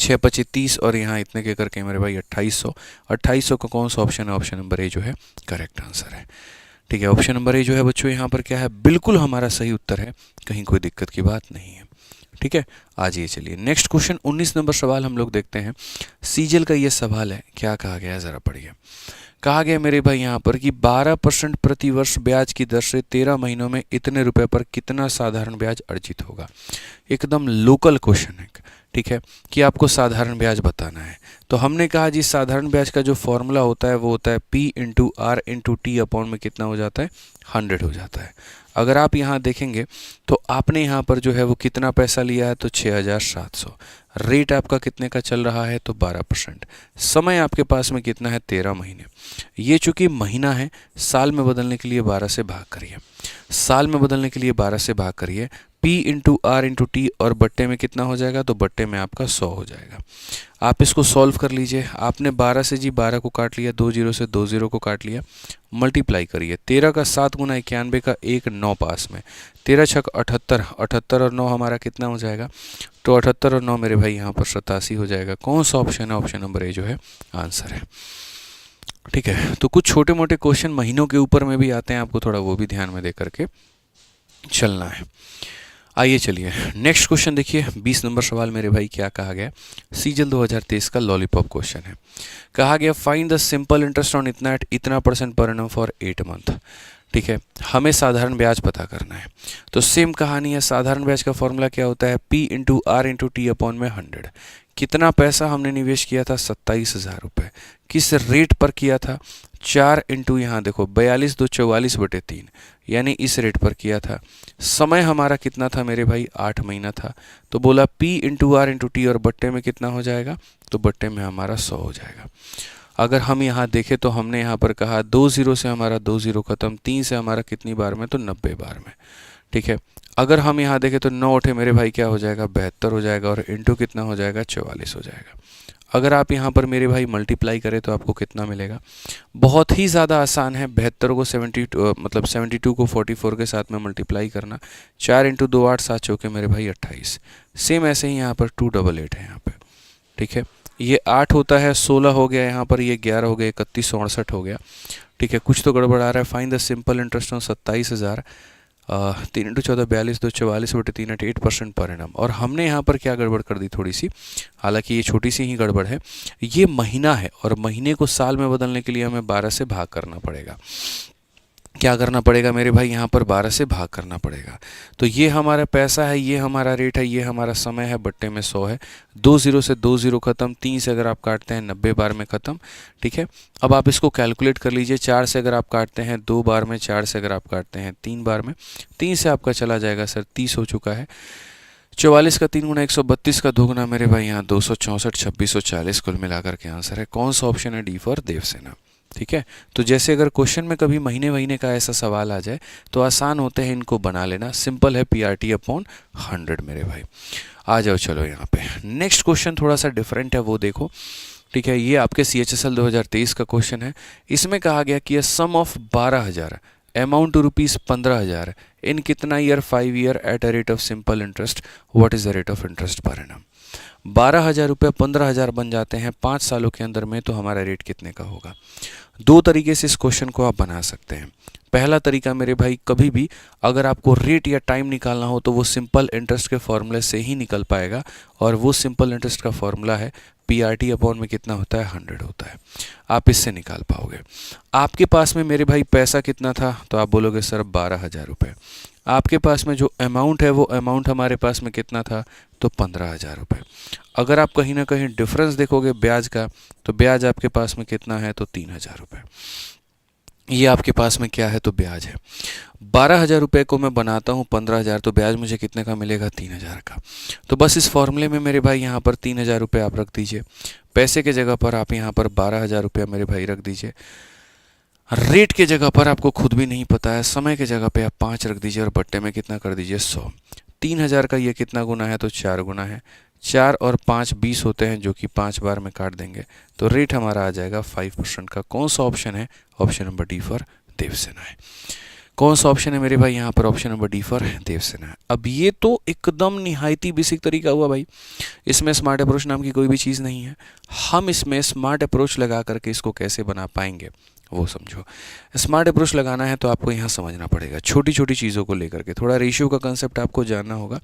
6 पच्चीस 30 और यहाँ इतने के करके मेरे भाई 2800। 2800 का कौन सा ऑप्शन है? ऑप्शन नंबर ए जो है करेक्ट आंसर है। ठीक है, ऑप्शन नंबर ए जो है बच्चों यहाँ पर क्या है, बिल्कुल हमारा सही उत्तर है, कहीं कोई दिक्कत की बात नहीं है। ठीक है, आज ये चलिए नेक्स्ट क्वेश्चन 19 नंबर सवाल हम लोग देखते हैं। सीजल का ये सवाल है, क्या कहा गया है ज़रा पढ़िए। कहा गया मेरे भाई यहाँ पर कि 12% प्रति वर्ष ब्याज की दर से 13 महीनों में इतने रुपए पर कितना साधारण ब्याज अर्जित होगा। एकदम लोकल क्वेश्चन है, ठीक है, कि आपको साधारण ब्याज बताना है। तो हमने कहा जी साधारण ब्याज का जो फॉर्मूला होता है वो होता है P into R into T upon में कितना हो जाता है, 100 हो जाता है। अगर आप यहाँ देखेंगे तो आपने यहाँ पर जो है वो कितना पैसा लिया है, तो 6700। रेट आपका कितने का चल रहा है, तो 12%। समय आपके पास में कितना है, 13 महीने। ये चूंकि महीना है, साल में बदलने के लिए 12 से भाग करिए। साल में बदलने के लिए 12 से भाग करिए। P into R into T और बट्टे में कितना हो जाएगा, तो बट्टे में आपका 100 हो जाएगा। आप इसको सॉल्व कर लीजिए। आपने 12 से जी 12 को काट लिया, 2 जीरो से 2 जीरो को काट लिया, मल्टीप्लाई करिए। 13 का 7 गुना 91 का 1 9 पास में, 13 छक 78, 78 और 9 हमारा कितना हो जाएगा, तो 78 और 9 मेरे भाई यहाँ पर 87 हो जाएगा। कौन सा ऑप्शन है, ऑप्शन नंबर ए जो है आंसर है। ठीक है, तो कुछ छोटे मोटे क्वेश्चन महीनों के ऊपर में भी आते हैं, आपको थोड़ा वो भी ध्यान में दे करके चलना है। आइए चलिए नेक्स्ट क्वेश्चन देखिए, 20 नंबर सवाल मेरे भाई क्या कहा गया। सीजल 2023 का लॉलीपॉप क्वेश्चन है। कहा गया find the simple interest on इतना एट इतना % पर एनम फॉर 8 मंथ। ठीक है, हमें साधारण ब्याज पता करना है। तो सेम कहानी है, साधारण ब्याज का फॉर्मूला क्या होता है, P into R into T upon में 100। कितना पैसा हमने निवेश किया था, 27,000 रुपये। किस रेट पर किया था, 4 इंटू यहाँ देखो 42 2 44/3, यानी इस रेट पर किया था। समय हमारा कितना था मेरे भाई, 8 महीना था। तो बोला P into R into T और बट्टे में कितना हो जाएगा, तो बट्टे में हमारा 100 हो जाएगा। अगर हम यहाँ देखें तो हमने यहाँ पर कहा 2 जीरो से हमारा 2 जीरो खत्म, 3 से हमारा कितनी बार में, तो 90 बार में। ठीक है, अगर हम यहाँ देखें तो 9 उठे मेरे भाई क्या हो जाएगा, 72 हो जाएगा, और इंटू कितना हो जाएगा, 44 हो जाएगा। अगर आप यहाँ पर मेरे भाई मल्टीप्लाई करें तो आपको कितना मिलेगा, बहुत ही ज़्यादा आसान है। 72 को 72 को 44 के साथ में मल्टीप्लाई करना। 4 इंटू 2 8 7 चौके मेरे भाई 28। सेम ऐसे ही यहाँ पर 288 है यहाँ पे। ठीक है, ये 8 होता है, 16 हो गया यहाँ पर, ये 11 हो गया, 3168 हो गया। ठीक है, कुछ तो गड़बड़ आ रहा है। Find the simple interest on 27,000। 3 into 14 42 2 44/3 at 8% per annum. और हमने यहाँ पर क्या गड़बड़ कर दी थोड़ी सी, हालांकि ये छोटी सी ही गड़बड़ है। ये महीना है और महीने को साल में बदलने के लिए हमें 12 से भाग करना पड़ेगा। क्या करना पड़ेगा मेरे भाई, यहाँ पर 12 से भाग करना पड़ेगा। तो ये हमारा पैसा है, ये हमारा रेट है, ये हमारा समय है, बट्टे में 100 है। 2 जीरो से 2 जीरो खत्म, 3 से अगर आप काटते हैं 90 बार में ख़त्म। ठीक है, अब आप इसको कैलकुलेट कर लीजिए। 4 से अगर आप काटते हैं 2 बार में, 4 से अगर आप काटते हैं 3 बार में, 3 से आपका चला जाएगा सर 30 हो चुका है। 44 का 3 गुना 132 का 2 गुना मेरे भाई यहाँ 264 2640 कुल मिलाकर के आंसर है। कौन सा ऑप्शन है, डी फॉर देवसेना। ठीक है, तो जैसे अगर क्वेश्चन में कभी महीने महीने का ऐसा सवाल आ जाए तो आसान होते हैं इनको बना लेना। सिंपल है, PRT अपॉन 100 मेरे भाई। आ जाओ चलो यहाँ पे नेक्स्ट क्वेश्चन थोड़ा सा डिफरेंट है, वो देखो। ठीक है, ये आपके CHSL 2023 का क्वेश्चन है। इसमें कहा गया कि सम ऑफ 12,000 अमाउंट टू रुपीज़ 15,000 इन कितना year, 5 year at a rate of simple interest, what is the rate of interest per annum. 12,000 रुपये 15,000 बन जाते हैं 5 सालों के अंदर में, तो हमारा रेट कितने का होगा। 2 तरीके से इस क्वेश्चन को आप बना सकते हैं। पहला तरीका मेरे भाई, कभी भी अगर आपको रेट या टाइम निकालना हो तो वो सिंपल इंटरेस्ट के फॉर्मूले से ही निकल पाएगा, और वो सिंपल इंटरेस्ट का फॉर्मूला है PRT अपॉन में कितना होता है, 100 होता है। आप इससे निकाल पाओगे। आपके पास में मेरे भाई पैसा कितना था, तो आप बोलोगे सर 12,000 रुपये। आपके पास में जो अमाउंट है वो अमाउंट हमारे पास में कितना था, तो 15,000 रुपये। अगर आप कहीं ना कहीं डिफरेंस देखोगे ब्याज का, तो ब्याज आपके पास में कितना है, तो 3,000 रुपये। ये आपके पास में क्या है, तो ब्याज है। 12,000 रुपये को मैं बनाता हूँ 15,000, तो ब्याज मुझे कितने का मिलेगा, 3,000 का। तो बस इस फॉर्मूले में मेरे भाई यहाँ पर 3,000 रुपये आप रख दीजिए। पैसे के जगह पर आप यहाँ पर 12,000 रुपया मेरे भाई रख दीजिए। रेट के जगह पर आपको खुद भी नहीं पता है, समय के जगह पे आप 5 रख दीजिए, और बट्टे में कितना कर दीजिए, 100। 3,000 का ये कितना गुना है, तो 4 गुना है। 4 और 5 20 होते हैं, जो कि 5 बार में काट देंगे, तो रेट हमारा आ जाएगा 5% का। कौन सा ऑप्शन है, option number D for Devasena है। कौन सा ऑप्शन है मेरे भाई यहाँ पर? Option number D for Devasena. अब ये तो एकदम निहायती बेसिक तरीका हुआ भाई, इसमें स्मार्ट अप्रोच नाम की कोई भी चीज़ नहीं है। हम इसमें स्मार्ट अप्रोच लगा करके इसको कैसे बना पाएंगे वो समझो। स्मार्ट अप्रोच लगाना है तो आपको यहाँ समझना पड़ेगा, छोटी छोटी चीज़ों को लेकर के थोड़ा रेशियो का कंसेप्ट आपको जानना होगा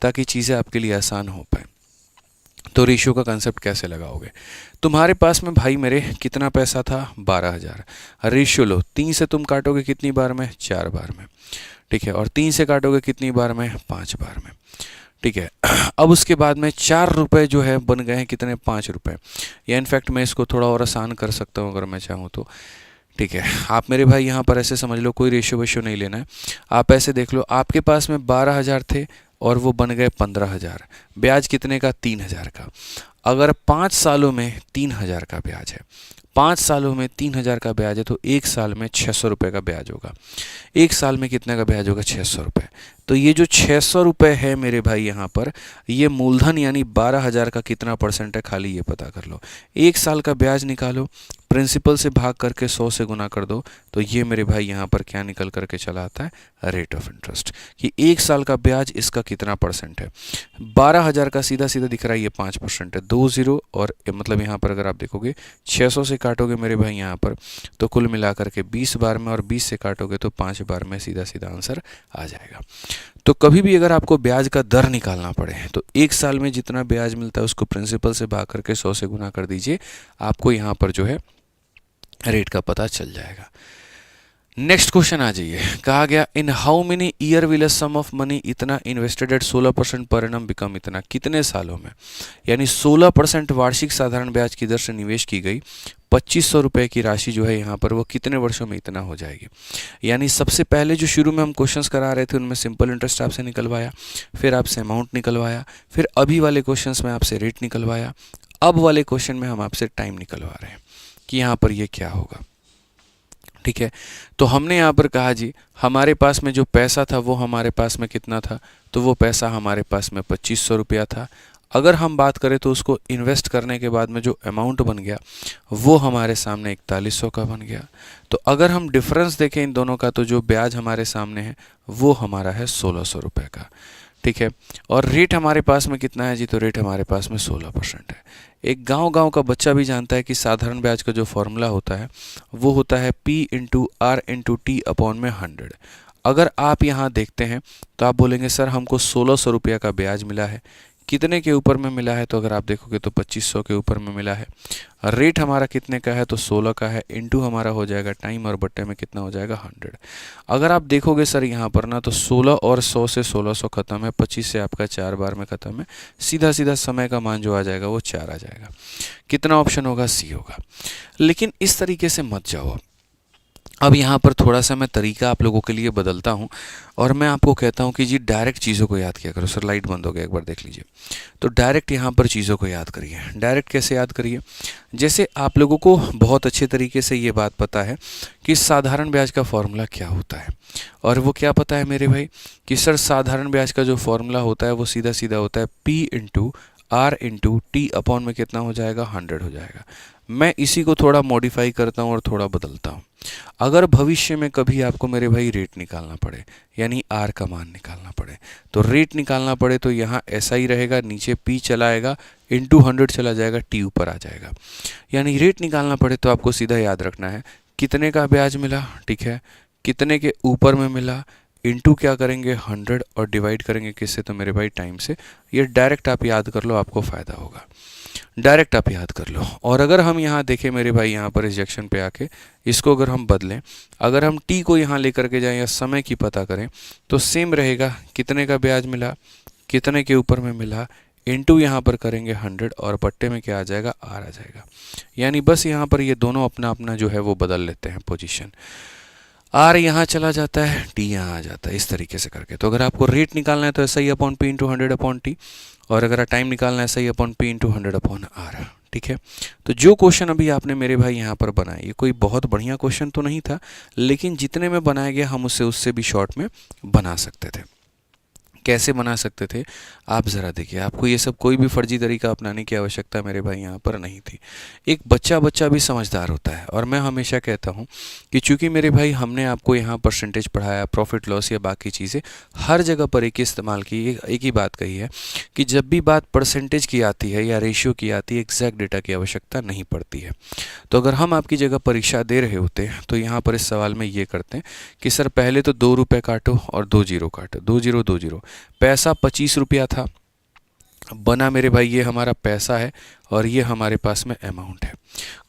ताकि चीज़ें आपके लिए आसान हो पाए। तो रेशियो का कंसेप्ट कैसे लगाओगे? तुम्हारे पास में भाई मेरे कितना पैसा था? 12,000। रेशियो लो, 3 से तुम काटोगे कितनी बार में? 4 बार में, ठीक है। और 3 से काटोगे कितनी बार में? 5 बार में, ठीक है। अब उसके बाद में 4 रुपये जो है बन गए हैं कितने? 5 रुपये। या इनफैक्ट मैं इसको थोड़ा और आसान कर सकता हूँ अगर मैं चाहूँ तो, ठीक है। आप मेरे भाई यहाँ पर ऐसे समझ लो, कोई रेशियो वेशियो नहीं लेना है। आप ऐसे देख लो, आपके पास में 12,000 थे और वो बन गए 15,000। ब्याज कितने का? 3,000 का। अगर 5 सालों में 3,000 का ब्याज है, 5 सालों में 3,000 का ब्याज है, तो 1 साल में 600 रुपये का ब्याज होगा। 1 साल में कितने का ब्याज होगा? 600 रुपये। तो ये जो 600 रुपये है मेरे भाई यहाँ पर, ये मूलधन यानी 12,000 का कितना परसेंट है, खाली ये पता कर लो। 1 साल का ब्याज निकालो, प्रिंसिपल से भाग करके 100 से गुना कर दो, तो ये मेरे भाई यहाँ पर क्या निकल करके चला आता है? रेट ऑफ इंटरेस्ट, कि 1 साल का ब्याज इसका कितना परसेंट है। 12,000 का सीधा सीधा दिख रहा है ये 5% है, 2 0, और मतलब यहाँ पर अगर आप देखोगे 600 से काटोगे मेरे भाई यहाँ पर, तो कुल मिलाकर के 20 बार में, और 20 से काटोगे तो 5 बार में सीधा सीधा आंसर आ जाएगा। तो कभी भी अगर आपको ब्याज का दर निकालना पड़े तो 1 साल में जितना ब्याज मिलता है उसको प्रिंसिपल से भाग करके 100 से गुना कर दीजिए, आपको यहाँ पर जो है रेट का पता चल जाएगा। नेक्स्ट क्वेश्चन आ जाइए। कहा गया in how many year will a sum of money इतना invested at 16% per annum become इतना, कितने सालों में, यानी 16% वार्षिक साधारण ब्याज की दर से निवेश की गई 2500 रुपये की राशि जो है यहाँ पर, वो कितने वर्षों में इतना हो जाएगी। यानी सबसे पहले जो शुरू में हम क्वेश्चंस करा रहे थे उनमें सिंपल इंटरेस्ट आपसे निकलवाया, फिर आपसे अमाउंट निकलवाया, फिर अभी वाले क्वेश्चंस में आपसे रेट निकलवाया, अब वाले क्वेश्चन में हम आपसे टाइम निकलवा रहे हैं कि यहाँ पर ये क्या होगा, ठीक है। तो हमने यहाँ पर कहा जी हमारे पास में जो पैसा था वो हमारे पास में कितना था, तो वो पैसा हमारे पास में 2500 रुपया था। अगर हम बात करें तो उसको इन्वेस्ट करने के बाद में जो अमाउंट बन गया वो हमारे सामने 4100 का बन गया। तो अगर हम डिफरेंस देखें इन दोनों का, तो जो ब्याज हमारे सामने है वो हमारा है 1600 रुपये का, ठीक है। और रेट हमारे पास में कितना है जी, तो रेट हमारे पास में 16% है। एक गांव का बच्चा भी जानता है कि साधारण ब्याज का जो फॉर्मूला होता है वो होता है P into R into T upon में 100। अगर आप यहाँ देखते हैं तो आप बोलेंगे सर हमको 1600 रुपया का ब्याज मिला है, कितने के ऊपर में मिला है, तो अगर आप देखोगे तो 2500 के ऊपर में मिला है। रेट हमारा कितने का है, तो 16 का है, इनटू हमारा हो जाएगा टाइम, और बट्टे में कितना हो जाएगा 100। अगर आप देखोगे सर यहाँ पर ना, तो 16 और 100 से 1600 खत्म है, 25 से आपका 4 बार में खत्म है, सीधा सीधा समय का मान जो आ जाएगा वो 4 आ जाएगा। कितना ऑप्शन होगा? सी होगा। लेकिन इस तरीके से मत जाओ। अब यहाँ पर थोड़ा सा मैं तरीका आप लोगों के लिए बदलता हूँ और मैं आपको कहता हूँ कि जी डायरेक्ट चीज़ों को याद किया करो। सर लाइट बंद हो गया, एक बार देख लीजिए। तो डायरेक्ट यहाँ पर चीज़ों को याद करिए। डायरेक्ट कैसे याद करिए? जैसे आप लोगों को बहुत अच्छे तरीके से ये बात पता है कि साधारण ब्याज का फॉर्मूला क्या होता है, और वो क्या पता है मेरे भाई कि सर साधारण ब्याज का जो फॉर्मूला होता है वो सीधा सीधा होता है P into R into T upon में कितना हो जाएगा? 100 हो जाएगा। मैं इसी को थोड़ा मॉडिफाई करता हूँ और थोड़ा बदलता हूँ। अगर भविष्य में कभी आपको मेरे भाई रेट निकालना पड़े, यानी आर का मान निकालना पड़े, तो रेट निकालना पड़े तो यहाँ ऐसा ही रहेगा, नीचे पी चला आएगा, इंटू 100 चला जाएगा, टी ऊपर आ जाएगा। यानी रेट निकालना पड़े तो आपको सीधा याद रखना है कितने का ब्याज मिला, ठीक है, कितने के ऊपर में मिला, इंटू क्या करेंगे 100 और डिवाइड करेंगे किससे, तो मेरे भाई टाइम से। ये डायरेक्ट आप याद कर लो, आपको फ़ायदा होगा। डायरेक्ट आप याद कर लो। और अगर हम यहाँ देखें मेरे भाई, यहाँ पर रिजेक्शन पे आके इसको अगर हम बदलें, अगर हम टी को यहाँ लेकर के जाएं या समय की पता करें, तो सेम रहेगा, कितने का ब्याज मिला, कितने के ऊपर में मिला, इंटू यहाँ पर करेंगे 100 और बट्टे में क्या आ जाएगा? आर आ जाएगा। यानी बस यहाँ पर ये दोनों अपना अपना जो है वो बदल लेते हैं पोजीशन। आर यहाँ चला जाता है, टी यहाँ आ जाता है, इस तरीके से करके। तो अगर आपको रेट निकालना है तो ऐसा ही upon P into 100 upon T, और अगर टाइम निकालना है ऐसा ही upon P into 100 upon R, ठीक है। तो जो क्वेश्चन अभी आपने मेरे भाई यहाँ पर बनाए, ये कोई बहुत बढ़िया क्वेश्चन तो नहीं था, लेकिन जितने में बनाया गया हम उससे भी शॉर्ट में बना सकते थे। कैसे बना सकते थे आप ज़रा देखिए। आपको ये सब कोई भी फर्जी तरीका अपनाने की आवश्यकता मेरे भाई यहाँ पर नहीं थी। एक बच्चा बच्चा भी समझदार होता है। और मैं हमेशा कहता हूँ कि चूंकि मेरे भाई हमने आपको यहाँ परसेंटेज पढ़ाया, प्रॉफिट लॉस या बाकी चीज़ें हर जगह पर एक ही इस्तेमाल की, एक ही बात कही है कि जब भी बात परसेंटेज की आती है या रेशियो की आती है, एग्जैक्ट डेटा की आवश्यकता नहीं पड़ती है। तो अगर हम आपकी जगह परीक्षा दे रहे होते तो यहाँ पर इस सवाल में ये करते हैं कि सर पहले तो 2 रुपये काटो और 2 जीरो काटो, 2 जीरो 2 जीरो। पैसा 25 रुपया था, बना मेरे भाई ये हमारा पैसा है और ये हमारे पास में अमाउंट है।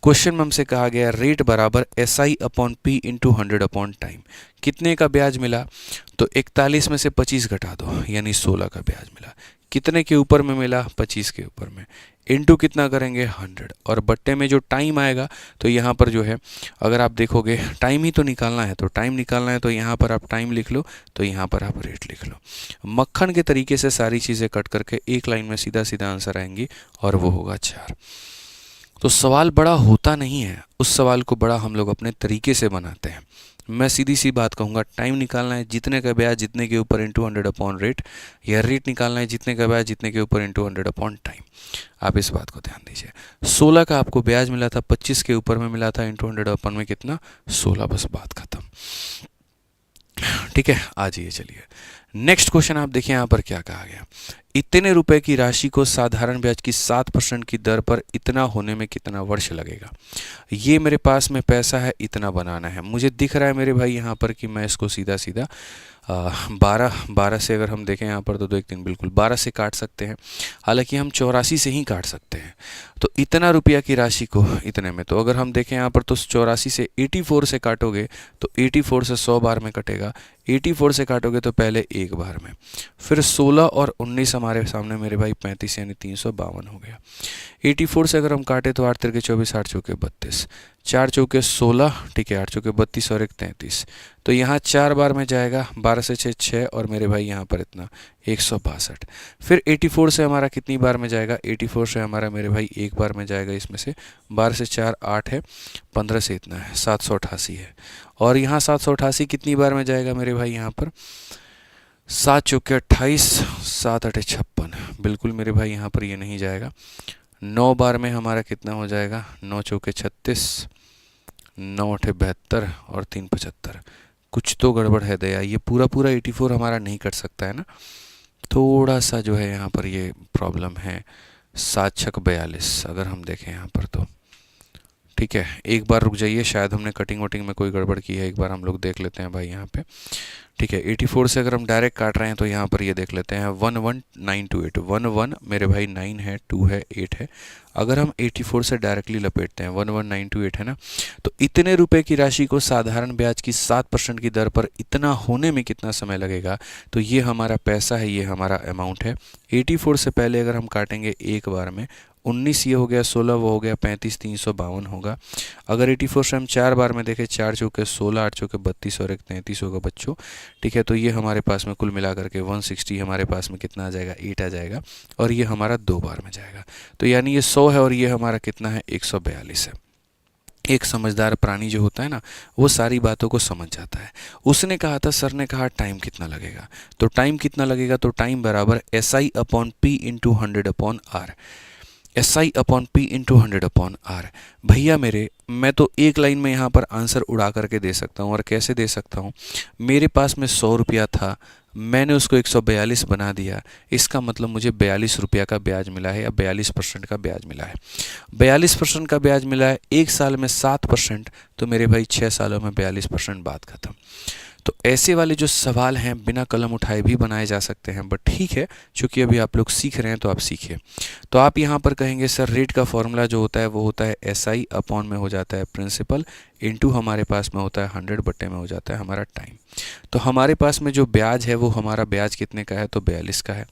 क्वेश्चन में हमसे कहा गया रेट बराबर SI upon P into 100 upon time. कितने का ब्याज मिला? तो 41 में से 25 घटा दो यानी 16 का ब्याज मिला। कितने के ऊपर में मिला? 25 के ऊपर में। इनटू कितना करेंगे? 100। और बट्टे में जो टाइम आएगा तो यहाँ पर जो है अगर आप देखोगे टाइम ही तो निकालना है, तो टाइम निकालना है तो यहाँ पर आप टाइम लिख लो, तो यहाँ पर आप रेट लिख लो। मक्खन के तरीके से सारी चीज़ें कट करके एक लाइन में सीधा सीधा आंसर आएंगी और वो होगा 4। तो सवाल बड़ा होता नहीं है, उस सवाल को बड़ा हम लोग अपने तरीके से बनाते हैं। मैं सीधी सी बात कहूँगा, टाइम निकालना है जितने का ब्याज जितने के ऊपर इंटू 100 अपॉन रेट, या रेट निकालना है जितने का ब्याज जितने के ऊपर इंटू 100 अपॉन टाइम। आप इस बात को ध्यान दीजिए। 16 का आपको ब्याज मिला था, 25 के ऊपर में मिला था, इंटू 100 अपॉन में कितना? 16। बस बात खत्म। ठीक है, आ जाइए चलिए नेक्स्ट क्वेश्चन। आप देखिए यहाँ पर क्या कहा गया। इतने रुपए की राशि को साधारण ब्याज की 7% की दर पर इतना होने में कितना वर्ष लगेगा? ये मेरे पास में पैसा है, इतना बनाना है। मुझे दिख रहा है मेरे भाई यहाँ पर कि मैं इसको सीधा सीधा 12 से अगर हम देखें यहाँ पर तो 2 1 3 बिल्कुल 12 से काट सकते हैं। हालांकि हम 84 से ही काट सकते हैं। तो इतना रुपया की राशि को इतने में, तो अगर हम देखें यहाँ पर तो 84 से 84 से काटोगे तो 84 से 100 बार में कटेगा। 84 से काटोगे तो पहले एक बार में, फिर 16 और 19 हमारे सामने मेरे भाई 35 यानी 352 हो गया। 84 से अगर हम काटे तो 8 तिरके 24, 8 चौके 32, 4 चौके 16, ठीक है, 8 चौके 32 और 1 33। तो यहाँ 4 बार में जाएगा, 12 से 6 6 और मेरे भाई यहाँ पर इतना 162। फिर 84 से हमारा कितनी बार में जाएगा? 84 से हमारा मेरे भाई एक बार में जाएगा। इसमें से 12 से 4 8 है, 15 से इतना है 788 है। और यहाँ 788 कितनी बार में जाएगा मेरे भाई? यहाँ पर 7 चौके 28, 7 8 56। बिल्कुल मेरे भाई यहाँ पर ये नहीं जाएगा। 9 बार में हमारा कितना हो जाएगा? 9 चौके 36, 9 8 72 और 3 75। कुछ तो गड़बड़ है दया, ये पूरा पूरा 84 हमारा नहीं कट सकता है ना, थोड़ा सा जो है यहाँ पर ये प्रॉब्लम है। 7 छक 42 अगर हम देखें यहाँ पर तो ठीक है। एक बार रुक जाइए, शायद हमने कटिंग वटिंग में कोई गड़बड़ की है, एक बार हम लोग देख लेते हैं भाई यहाँ पे। ठीक है, 84 से अगर हम डायरेक्ट काट रहे हैं तो यहाँ पर ये देख लेते हैं 11928। 1 मेरे भाई 9 है, 2 है, 8 है। अगर हम 84 से डायरेक्टली लपेटते हैं 11928 है ना, तो इतने रुपए की राशि को साधारण ब्याज की 7% की दर पर इतना होने में कितना समय लगेगा? तो ये हमारा पैसा है, ये हमारा अमाउंट है। 84 से पहले अगर हम काटेंगे एक बार में 19 ये हो गया, 16 वो हो गया 35, 352 होगा। अगर 84 से हम 4 बार में देखें, 4 चौके 16, 8 चौके 32 और 1 33 होगा बच्चों। ठीक है, तो ये हमारे पास में कुल मिला करके 160 हमारे पास में कितना आ जाएगा? 8 आ जाएगा। और ये हमारा 2 बार में जाएगा। तो यानी ये 100 है और ये हमारा कितना है? 142 है। एक समझदार प्राणी जो होता है ना, वो सारी बातों को समझ जाता है। उसने कहा था, सर ने कहा टाइम कितना लगेगा, तो टाइम कितना लगेगा? तो टाइम बराबर SI upon P into 100 upon R। SI upon P into 100 upon R। भैया मेरे, मैं तो एक लाइन में यहाँ पर आंसर उड़ा करके दे सकता हूँ। और कैसे दे सकता हूँ? मेरे पास में 100 रुपया था, मैंने उसको 142 बना दिया, इसका मतलब मुझे 42 रुपया का ब्याज मिला है, या 42% का ब्याज मिला है। 42% का ब्याज मिला है, एक साल में 7%, तो मेरे भाई 6 सालों में 42%, बात खत्म। तो ऐसे वाले जो सवाल हैं बिना कलम उठाए भी बनाए जा सकते हैं, बट ठीक है, चूंकि अभी आप लोग सीख रहे हैं तो आप सीखिए। तो आप यहाँ पर कहेंगे सर रेट का फॉर्मूला जो होता है वो होता है SI अपॉन में हो जाता है प्रिंसिपल इंटू हमारे पास में होता है 100 बट्टे में हो जाता है हमारा टाइम। तो हमारे पास में जो ब्याज है वो हमारा ब्याज कितने का है? तो 42 का है।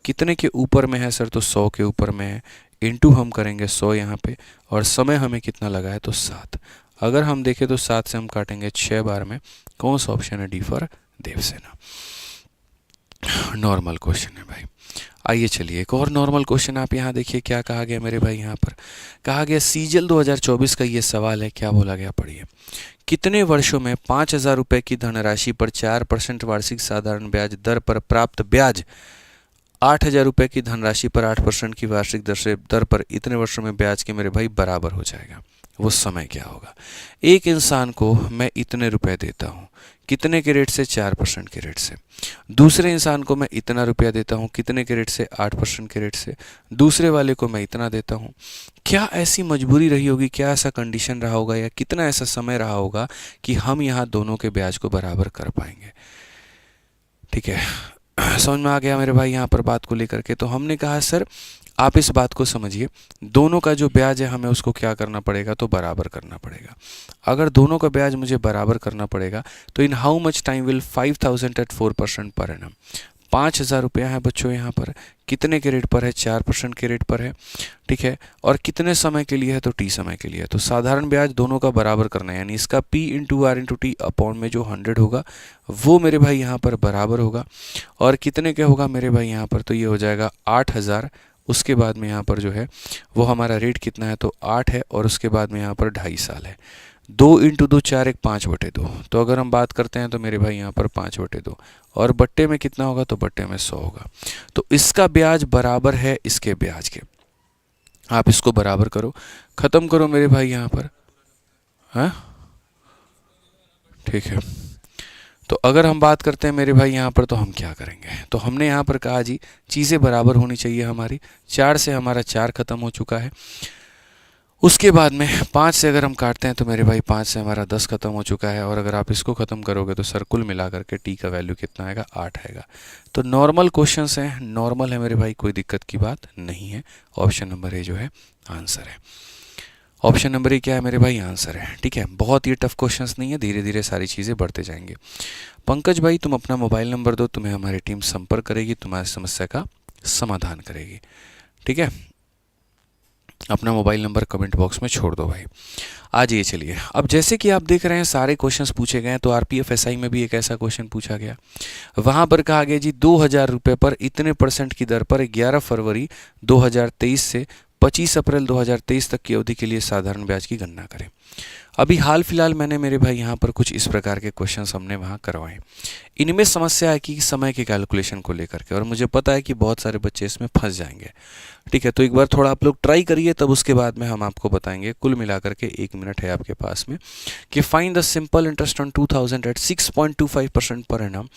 कितने के ऊपर में है सर? तो 100 के ऊपर में है। इंटू हम करेंगे 100 यहाँ पे, और समय हमें कितना लगा है? तो 7। अगर हम देखें तो 7 से हम काटेंगे 6 बार में। कौन सा ऑप्शन है? D for Devasena. Normal question है भाई। आइए चलिए एक और नॉर्मल क्वेश्चन आप यहाँ देखिए क्या कहा गया मेरे भाई। यहाँ पर कहा गया सीजल 2024 का ये सवाल है, क्या बोला गया पढ़िए। कितने वर्षों में 5,000 रुपये की धनराशि पर 4% वार्षिक साधारण ब्याज दर पर प्राप्त ब्याज 8,000 रुपये की धनराशि पर 8% की वार्षिक दर पर इतने वर्षों में ब्याज के मेरे भाई बराबर हो जाएगा। वो समय क्या होगा। एक इंसान को मैं इतने रुपए देता हूँ, कितने के रेट से, 4% के रेट से। दूसरे इंसान को मैं इतना रुपया देता हूँ, कितने के रेट से, 8% के रेट से। दूसरे वाले को मैं इतना देता हूँ। क्या ऐसी मजबूरी रही होगी, क्या ऐसा कंडीशन रहा होगा, या कितना ऐसा समय रहा होगा कि हम यहाँ दोनों के ब्याज को बराबर कर पाएंगे। ठीक है, समझ में आ गया मेरे भाई यहाँ पर बात को लेकर के। तो हमने कहा सर आप इस बात को समझिए, दोनों का जो ब्याज है हमें उसको क्या करना पड़ेगा, तो बराबर करना पड़ेगा। अगर दोनों का ब्याज मुझे बराबर करना पड़ेगा तो in how much time will 5,000 at 4% per annum, 5,000 रुपया है बच्चों यहाँ पर, कितने के रेट पर है, 4% के रेट पर है। ठीक है, और कितने समय के लिए है, तो टी समय के लिए है। तो साधारण ब्याज दोनों का बराबर करना है, यानी इसका P into R into T upon में जो 100 होगा वो मेरे भाई यहाँ पर बराबर होगा। और कितने के होगा मेरे भाई यहाँ पर, तो ये हो जाएगा 8,000। उसके बाद में यहाँ पर जो है वो हमारा रेट कितना है, तो 8 है, और उसके बाद में यहाँ पर 2.5 साल है। 2 इंटू 2 4, एक 5/2। तो अगर हम बात करते हैं तो मेरे भाई यहाँ पर 5/2, और बट्टे में कितना होगा, तो बट्टे में 100 होगा। तो इसका ब्याज बराबर है इसके ब्याज के। आप इसको बराबर करो, ख़त्म करो मेरे भाई यहाँ पर। हाँ ठीक है, तो अगर हम बात करते हैं मेरे भाई यहाँ पर तो हम क्या करेंगे, तो हमने यहाँ पर कहा जी चीज़ें बराबर होनी चाहिए हमारी। 4 से हमारा 4 खत्म हो चुका है। उसके बाद में 5 से अगर हम काटते हैं तो मेरे भाई 5 से हमारा 10 खत्म हो चुका है। और अगर आप इसको ख़त्म करोगे तो सर कुल मिला करके टी का वैल्यू कितना आएगा, 8 आएगा। तो नॉर्मल क्वेश्चंस हैं, नॉर्मल है मेरे भाई, कोई दिक्कत की बात नहीं है। ऑप्शन नंबर ए जो है आंसर है। ऑप्शन नंबर ए क्या है मेरे भाई, आंसर है। ठीक है, बहुत ही टफ क्वेश्चंस नहीं है, धीरे धीरे सारी चीज़ें बढ़ते जाएंगे। पंकज भाई तुम अपना मोबाइल नंबर दो, तुम्हें हमारी टीम संपर्क करेगी, तुम्हारी समस्या का समाधान करेगी। ठीक है, अपना मोबाइल नंबर कमेंट बॉक्स में छोड़ दो भाई। आज ये चलिए, अब जैसे कि आप देख रहे हैं सारे क्वेश्चंस पूछे गए हैं, तो आरपीएफ एसआई में भी एक ऐसा क्वेश्चन पूछा गया। वहां पर कहा गया जी 2,000 रुपये पर इतने % की दर पर 11 फरवरी 2023 से 25 अप्रैल 2023 तक की अवधि के लिए साधारण ब्याज की गणना करें। अभी हाल फिलहाल मैंने मेरे भाई यहाँ पर कुछ इस प्रकार के क्वेश्चंस हमने वहाँ करवाए। इनमें समस्या है कि समय के कैलकुलेशन को लेकर के, और मुझे पता है कि बहुत सारे बच्चे इसमें फंस जाएंगे। ठीक है, तो एक बार थोड़ा आप लोग ट्राई करिए, तब उसके बाद में हम आपको बताएंगे। कुल मिलाकर के 1 मिनट है आपके पास में कि find the simple interest on 2,000 at 6.25% per annum.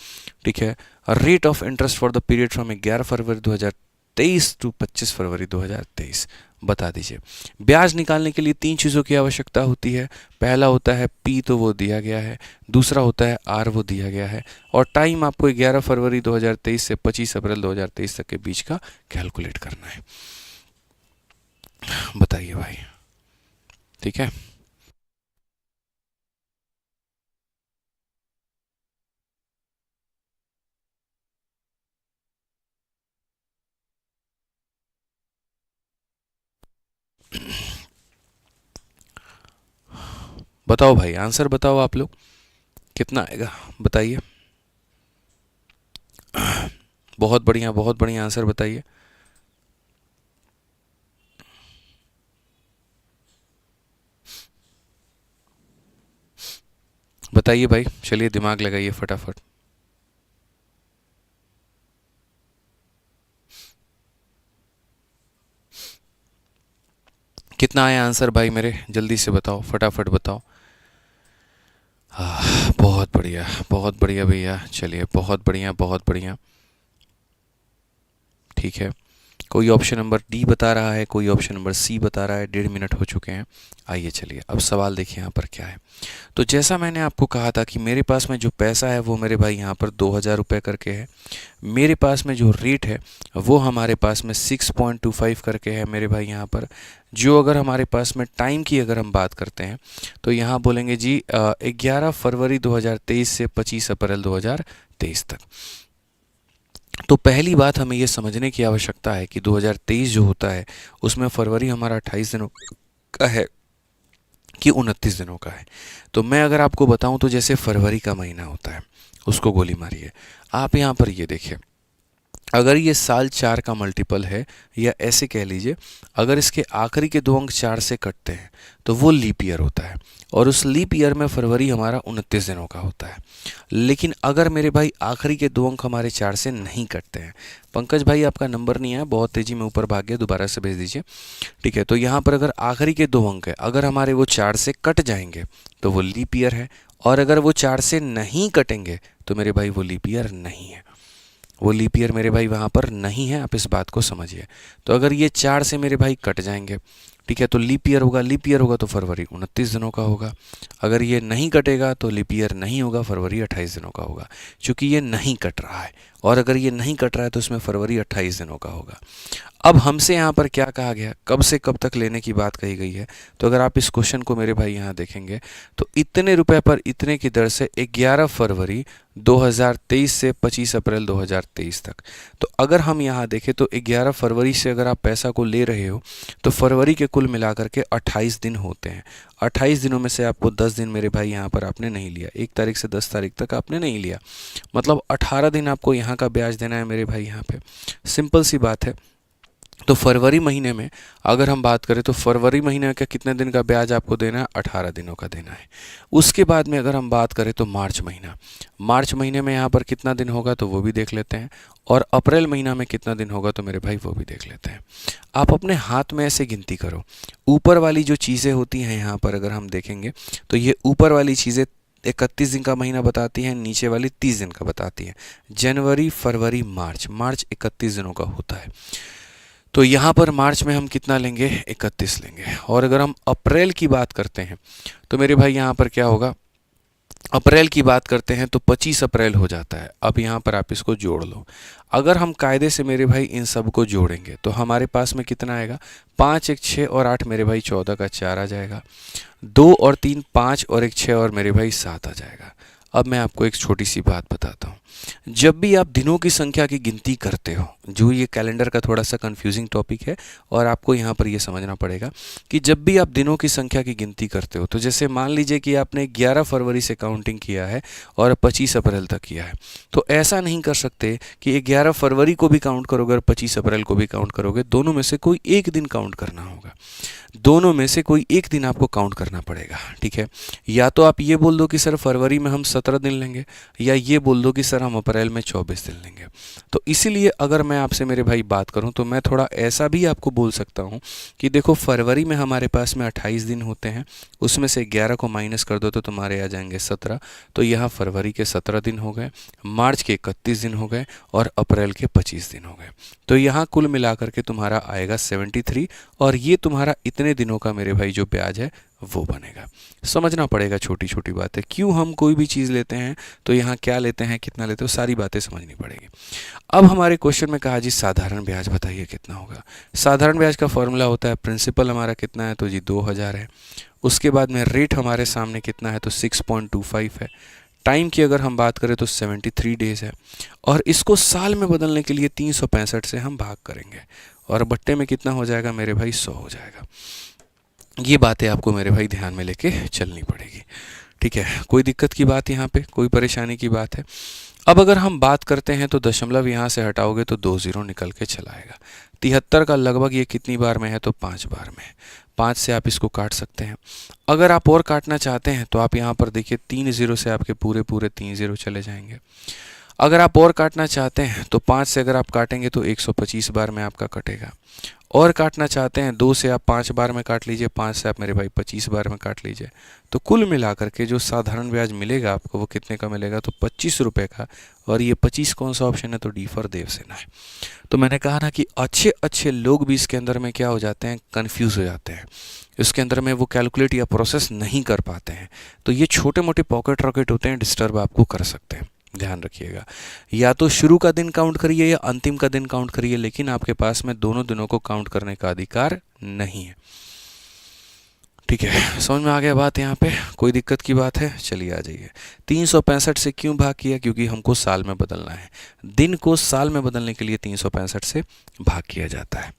ठीक है, rate of interest for the period from 11 February 2023 to 25 February 2023। बता दीजिए। ब्याज निकालने के लिए 3 चीज़ों की आवश्यकता होती है। पहला होता है P, तो वो दिया गया है। दूसरा होता है R, वो दिया गया है। और टाइम आपको 11 फरवरी 2023 से 25 अप्रैल 2023 तक के बीच का कैलकुलेट करना है। बताइए भाई। ठीक है, बताओ भाई, आंसर बताओ आप लोग, कितना आएगा बताइए। बहुत बढ़िया, बहुत बढ़िया, आंसर बताइए। बताइए भाई, चलिए दिमाग लगाइए फटाफट। कितना आया आंसर भाई मेरे, जल्दी से बताओ, फटाफट बताओ। बहुत बढ़िया, बहुत बढ़िया भैया, चलिए बहुत बढ़िया, बहुत बढ़िया। ठीक है, कोई ऑप्शन नंबर डी बता रहा है, कोई ऑप्शन नंबर सी बता रहा है। 1.5 मिनट हो चुके हैं। आइए चलिए, अब सवाल देखिए यहाँ पर क्या है। तो जैसा मैंने आपको कहा था कि मेरे पास में जो पैसा है वो मेरे भाई यहाँ पर 2,000 रुपये करके है। मेरे पास में जो रेट है वो हमारे पास में 6.25 करके है मेरे भाई यहाँ पर। जो अगर हमारे पास में टाइम की अगर हम बात करते हैं तो यहाँ बोलेंगे जी 11 फरवरी 2023 से 25 अप्रैल 2023 तक। तो पहली बात हमें ये समझने की आवश्यकता है कि 2023 जो होता है उसमें फरवरी हमारा 28 दिनों का है कि 29 दिनों का है। तो मैं अगर आपको बताऊं तो जैसे फरवरी का महीना होता है उसको गोली मारिए। आप यहाँ पर ये देखिए, अगर ये साल 4 का मल्टीपल है, या ऐसे कह लीजिए अगर इसके आखिरी के 2 अंक 4 से कटते हैं तो वो लीप ईयर होता है, और उस लीप ईयर में फरवरी हमारा 29 दिनों का होता है। लेकिन अगर मेरे भाई आखिरी के 2 अंक हमारे 4 से नहीं कटते हैं, पंकज भाई आपका नंबर नहीं आया, बहुत तेज़ी में ऊपर भाग गया, दोबारा से भेज दीजिए। ठीक है, तो यहाँ पर अगर आखिरी के 2 अंक है, अगर हमारे वो 4 से कट जाएंगे तो वो लीप ईयर है, और अगर वो 4 से नहीं कटेंगे तो मेरे भाई वो लीप ईयर नहीं है। वो लीप ईयर मेरे भाई वहाँ पर नहीं है, आप इस बात को समझिए। तो अगर ये 4 से मेरे भाई कट जाएंगे, ठीक है, तो लीप ईयर होगा, लीप ईयर होगा तो फरवरी 29 दिनों का होगा। अगर ये नहीं कटेगा तो लीप ईयर नहीं होगा, फरवरी 28 दिनों का होगा, क्योंकि ये नहीं कट रहा है। और अगर ये नहीं कट रहा है तो इसमें फरवरी 28 दिनों का होगा। अब हमसे यहाँ पर क्या कहा गया, कब से कब तक लेने की बात कही गई है। तो अगर आप इस क्वेश्चन को मेरे भाई यहाँ देखेंगे तो इतने रुपए पर इतने की दर से 11 फरवरी 2023 से 25 अप्रैल 2023 तक। तो अगर हम यहाँ देखें तो 11 फरवरी से अगर आप पैसा को ले रहे हो तो फरवरी के कुल मिलाकर के 28 दिन होते हैं। 28 दिनों में से आपको 10 दिन मेरे भाई यहाँ पर आपने नहीं लिया, 1 तारीख से 10 तारीख तक आपने नहीं लिया, मतलब 18 दिन आपको यहाँ का ब्याज देना है मेरे भाई यहाँ पे। सिंपल सी बात है। तो फरवरी महीने में अगर हम बात करें तो फरवरी महीने का कितने दिन का ब्याज आपको देना है, 18 दिनों का देना है। उसके बाद में अगर हम बात करें तो मार्च महीना, मार्च महीने में यहाँ पर कितना दिन होगा तो वो भी देख लेते हैं, और अप्रैल महीना में कितना दिन होगा तो मेरे भाई वो भी देख लेते हैं। आप अपने हाथ में ऐसे गिनती करो, ऊपर वाली जो चीज़ें होती हैं यहाँ पर अगर हम देखेंगे तो ये ऊपर वाली चीज़ें 31 दिन का महीना बताती हैं, नीचे वाली 30 दिन का बताती हैं। जनवरी फरवरी मार्च, मार्च 31 दिनों का होता है। तो यहाँ पर मार्च में हम कितना लेंगे, 31 लेंगे। और अगर हम अप्रैल की बात करते हैं तो मेरे भाई यहाँ पर क्या होगा, अप्रैल की बात करते हैं तो 25 अप्रैल हो जाता है। अब यहाँ पर आप इसको जोड़ लो, अगर हम कायदे से मेरे भाई इन सब को जोड़ेंगे तो हमारे पास में कितना आएगा, 5 1 6 और 8 मेरे भाई 14 का 4 आ जाएगा, 2 और 3 5 और 1 6 और मेरे भाई 7 आ जाएगा। अब मैं आपको एक छोटी सी बात बताता हूँ, जब भी आप दिनों की संख्या की गिनती करते हो, जो ये कैलेंडर का थोड़ा सा कंफ्यूजिंग टॉपिक है और आपको यहाँ पर ये समझना पड़ेगा कि जब भी आप दिनों की संख्या की गिनती करते हो, तो जैसे मान लीजिए कि आपने 11 फरवरी से काउंटिंग किया है और 25 अप्रैल तक किया है, तो ऐसा नहीं कर सकते कि 11 फरवरी को भी काउंट करोगे और 25 अप्रैल को भी काउंट करोगे, दोनों में से कोई एक दिन काउंट करना होगा, दोनों में से कोई एक दिन आपको काउंट करना पड़ेगा। ठीक है, या तो आप ये बोल दो कि सर फरवरी में हम 17 दिन लेंगे, या ये बोल दो कि सर हम अप्रैल में 24 दिन लेंगे। तो इसीलिए अगर मैं आपसे मेरे भाई बात करूं तो मैं थोड़ा ऐसा भी आपको बोल सकता हूं कि देखो फरवरी में हमारे पास में 28 दिन होते हैं, उसमें से 11 को माइनस कर दो तो तुम्हारे आ जाएंगे 17, तो यहाँ फरवरी के 17 दिन हो गए, मार्च के 31 दिन हो गए और अप्रैल के 25 दिन हो गए। तो यहाँ कुल मिलाकर के तुम्हारा आएगा 73, और ये तुम्हारा इतने दिनों का मेरे भाई जो ब्याज है वो बनेगा। समझना पड़ेगा छोटी छोटी बातें, क्यों हम कोई भी चीज़ लेते हैं तो यहाँ क्या लेते हैं, कितना लेते हो, सारी बातें समझनी पड़ेगी। अब हमारे क्वेश्चन में कहा जी साधारण ब्याज बताइए कितना होगा। साधारण ब्याज का फॉर्मूला होता है, प्रिंसिपल हमारा कितना है तो जी 2000 है, उसके बाद में रेट हमारे सामने कितना है तो 6.25 है, टाइम की अगर हम बात करें तो 73 डेज़ है, और इसको साल में बदलने के लिए 365 से हम भाग करेंगे, और बट्टे में कितना हो जाएगा मेरे भाई 100 हो जाएगा। ये बातें आपको मेरे भाई ध्यान में लेके चलनी पड़ेगी। ठीक है, कोई दिक्कत की बात यहाँ पे, कोई परेशानी की बात है। अब अगर हम बात करते हैं तो दशमलव यहाँ से हटाओगे तो 2 जीरो निकल के चला आएगा। 73 का लगभग ये कितनी बार में है तो 5 बार में है, 5 से आप इसको काट सकते हैं। अगर आप और काटना चाहते हैं तो आप यहाँ पर देखिए 3 जीरो से आपके पूरे पूरे 3 जीरो चले जाएंगे। अगर आप और काटना चाहते हैं तो 5 से अगर आप काटेंगे तो 125 बार में आपका कटेगा। और काटना चाहते हैं 2 से आप 5 बार में काट लीजिए, 5 से आप मेरे भाई 25 बार में काट लीजिए। तो कुल मिलाकर के जो साधारण ब्याज मिलेगा आपको वो कितने का मिलेगा तो 25 रुपये का। और ये 25 कौन सा ऑप्शन है तो डी फॉर देवसेना है। तो मैंने कहा ना कि अच्छे अच्छे लोग भी इसके अंदर में क्या हो जाते हैं, कन्फ्यूज़ हो जाते हैं, इसके अंदर में वो कैलकुलेट या प्रोसेस नहीं कर पाते हैं। तो ये छोटे मोटे पॉकेट रॉकेट होते हैं, डिस्टर्ब आपको कर सकते हैं, ध्यान रखिएगा। या तो शुरू का दिन काउंट करिए या अंतिम का दिन काउंट करिए, लेकिन आपके पास में दोनों दिनों को काउंट करने का अधिकार नहीं है। ठीक है, समझ में आ गया बात यहाँ पे, कोई दिक्कत की बात है, चलिए आ जाइए। 365 से क्यों भाग किया, क्योंकि हमको साल में बदलना है, दिन को साल में बदलने के लिए 365 से भाग किया जाता है।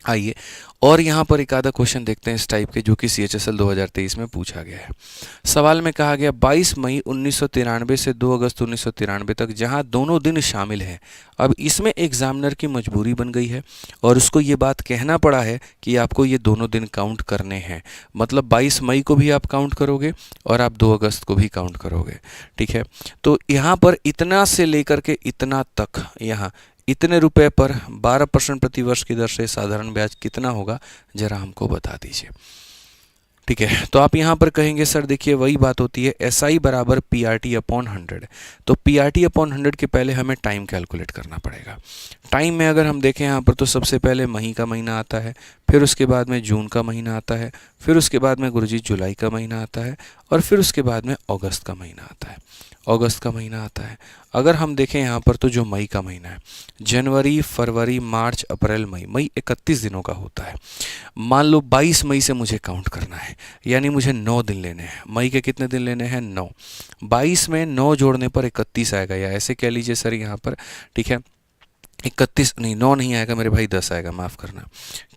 आइए और यहाँ पर एक आधा क्वेश्चन देखते हैं इस टाइप के, जो कि CHSL 2023 में पूछा गया है। सवाल में कहा गया 22 मई 1993 से 2 अगस्त 1993 तक जहाँ दोनों दिन शामिल हैं। अब इसमें एग्जामिनर की मजबूरी बन गई है और उसको ये बात कहना पड़ा है कि आपको ये दोनों दिन काउंट करने हैं। मतलब 22 मई को भी आप काउंट करोगे और आप 2 अगस्त को भी काउंट करोगे। ठीक है, तो यहाँ पर इतना से लेकर के इतना तक, यहाँ इतने रुपए पर 12% प्रति वर्ष की दर से साधारण ब्याज कितना होगा, जरा हमको बता दीजिए। ठीक है, तो आप यहाँ पर कहेंगे सर देखिए वही बात होती है, SI बराबर PRT अपॉन 100। तो PRT अपॉन 100 के पहले हमें टाइम कैलकुलेट करना पड़ेगा। टाइम में अगर हम देखें यहाँ पर, तो सबसे पहले मई का महीना आता है, फिर उसके बाद में जून का महीना आता है, फिर उसके बाद में गुरुजी जुलाई का महीना आता है, और फिर उसके बाद में अगस्त का महीना आता है। अगस्त का महीना आता है। अगर हम देखें यहाँ पर, तो जो मई का महीना है, जनवरी, फरवरी, मार्च, अप्रैल, मई, मई 31 दिनों का होता है। मान लो 22 मई से मुझे काउंट करना है, यानी मुझे 9 दिन लेने हैं। मई के कितने दिन लेने हैं? 9। 22 में 9 जोड़ने पर 31 आएगा, या ऐसे कह लीजिए सर यहाँ पर, ठीक है, 31 नहीं, 9 नहीं आएगा मेरे भाई, 10 आएगा, माफ़ करना।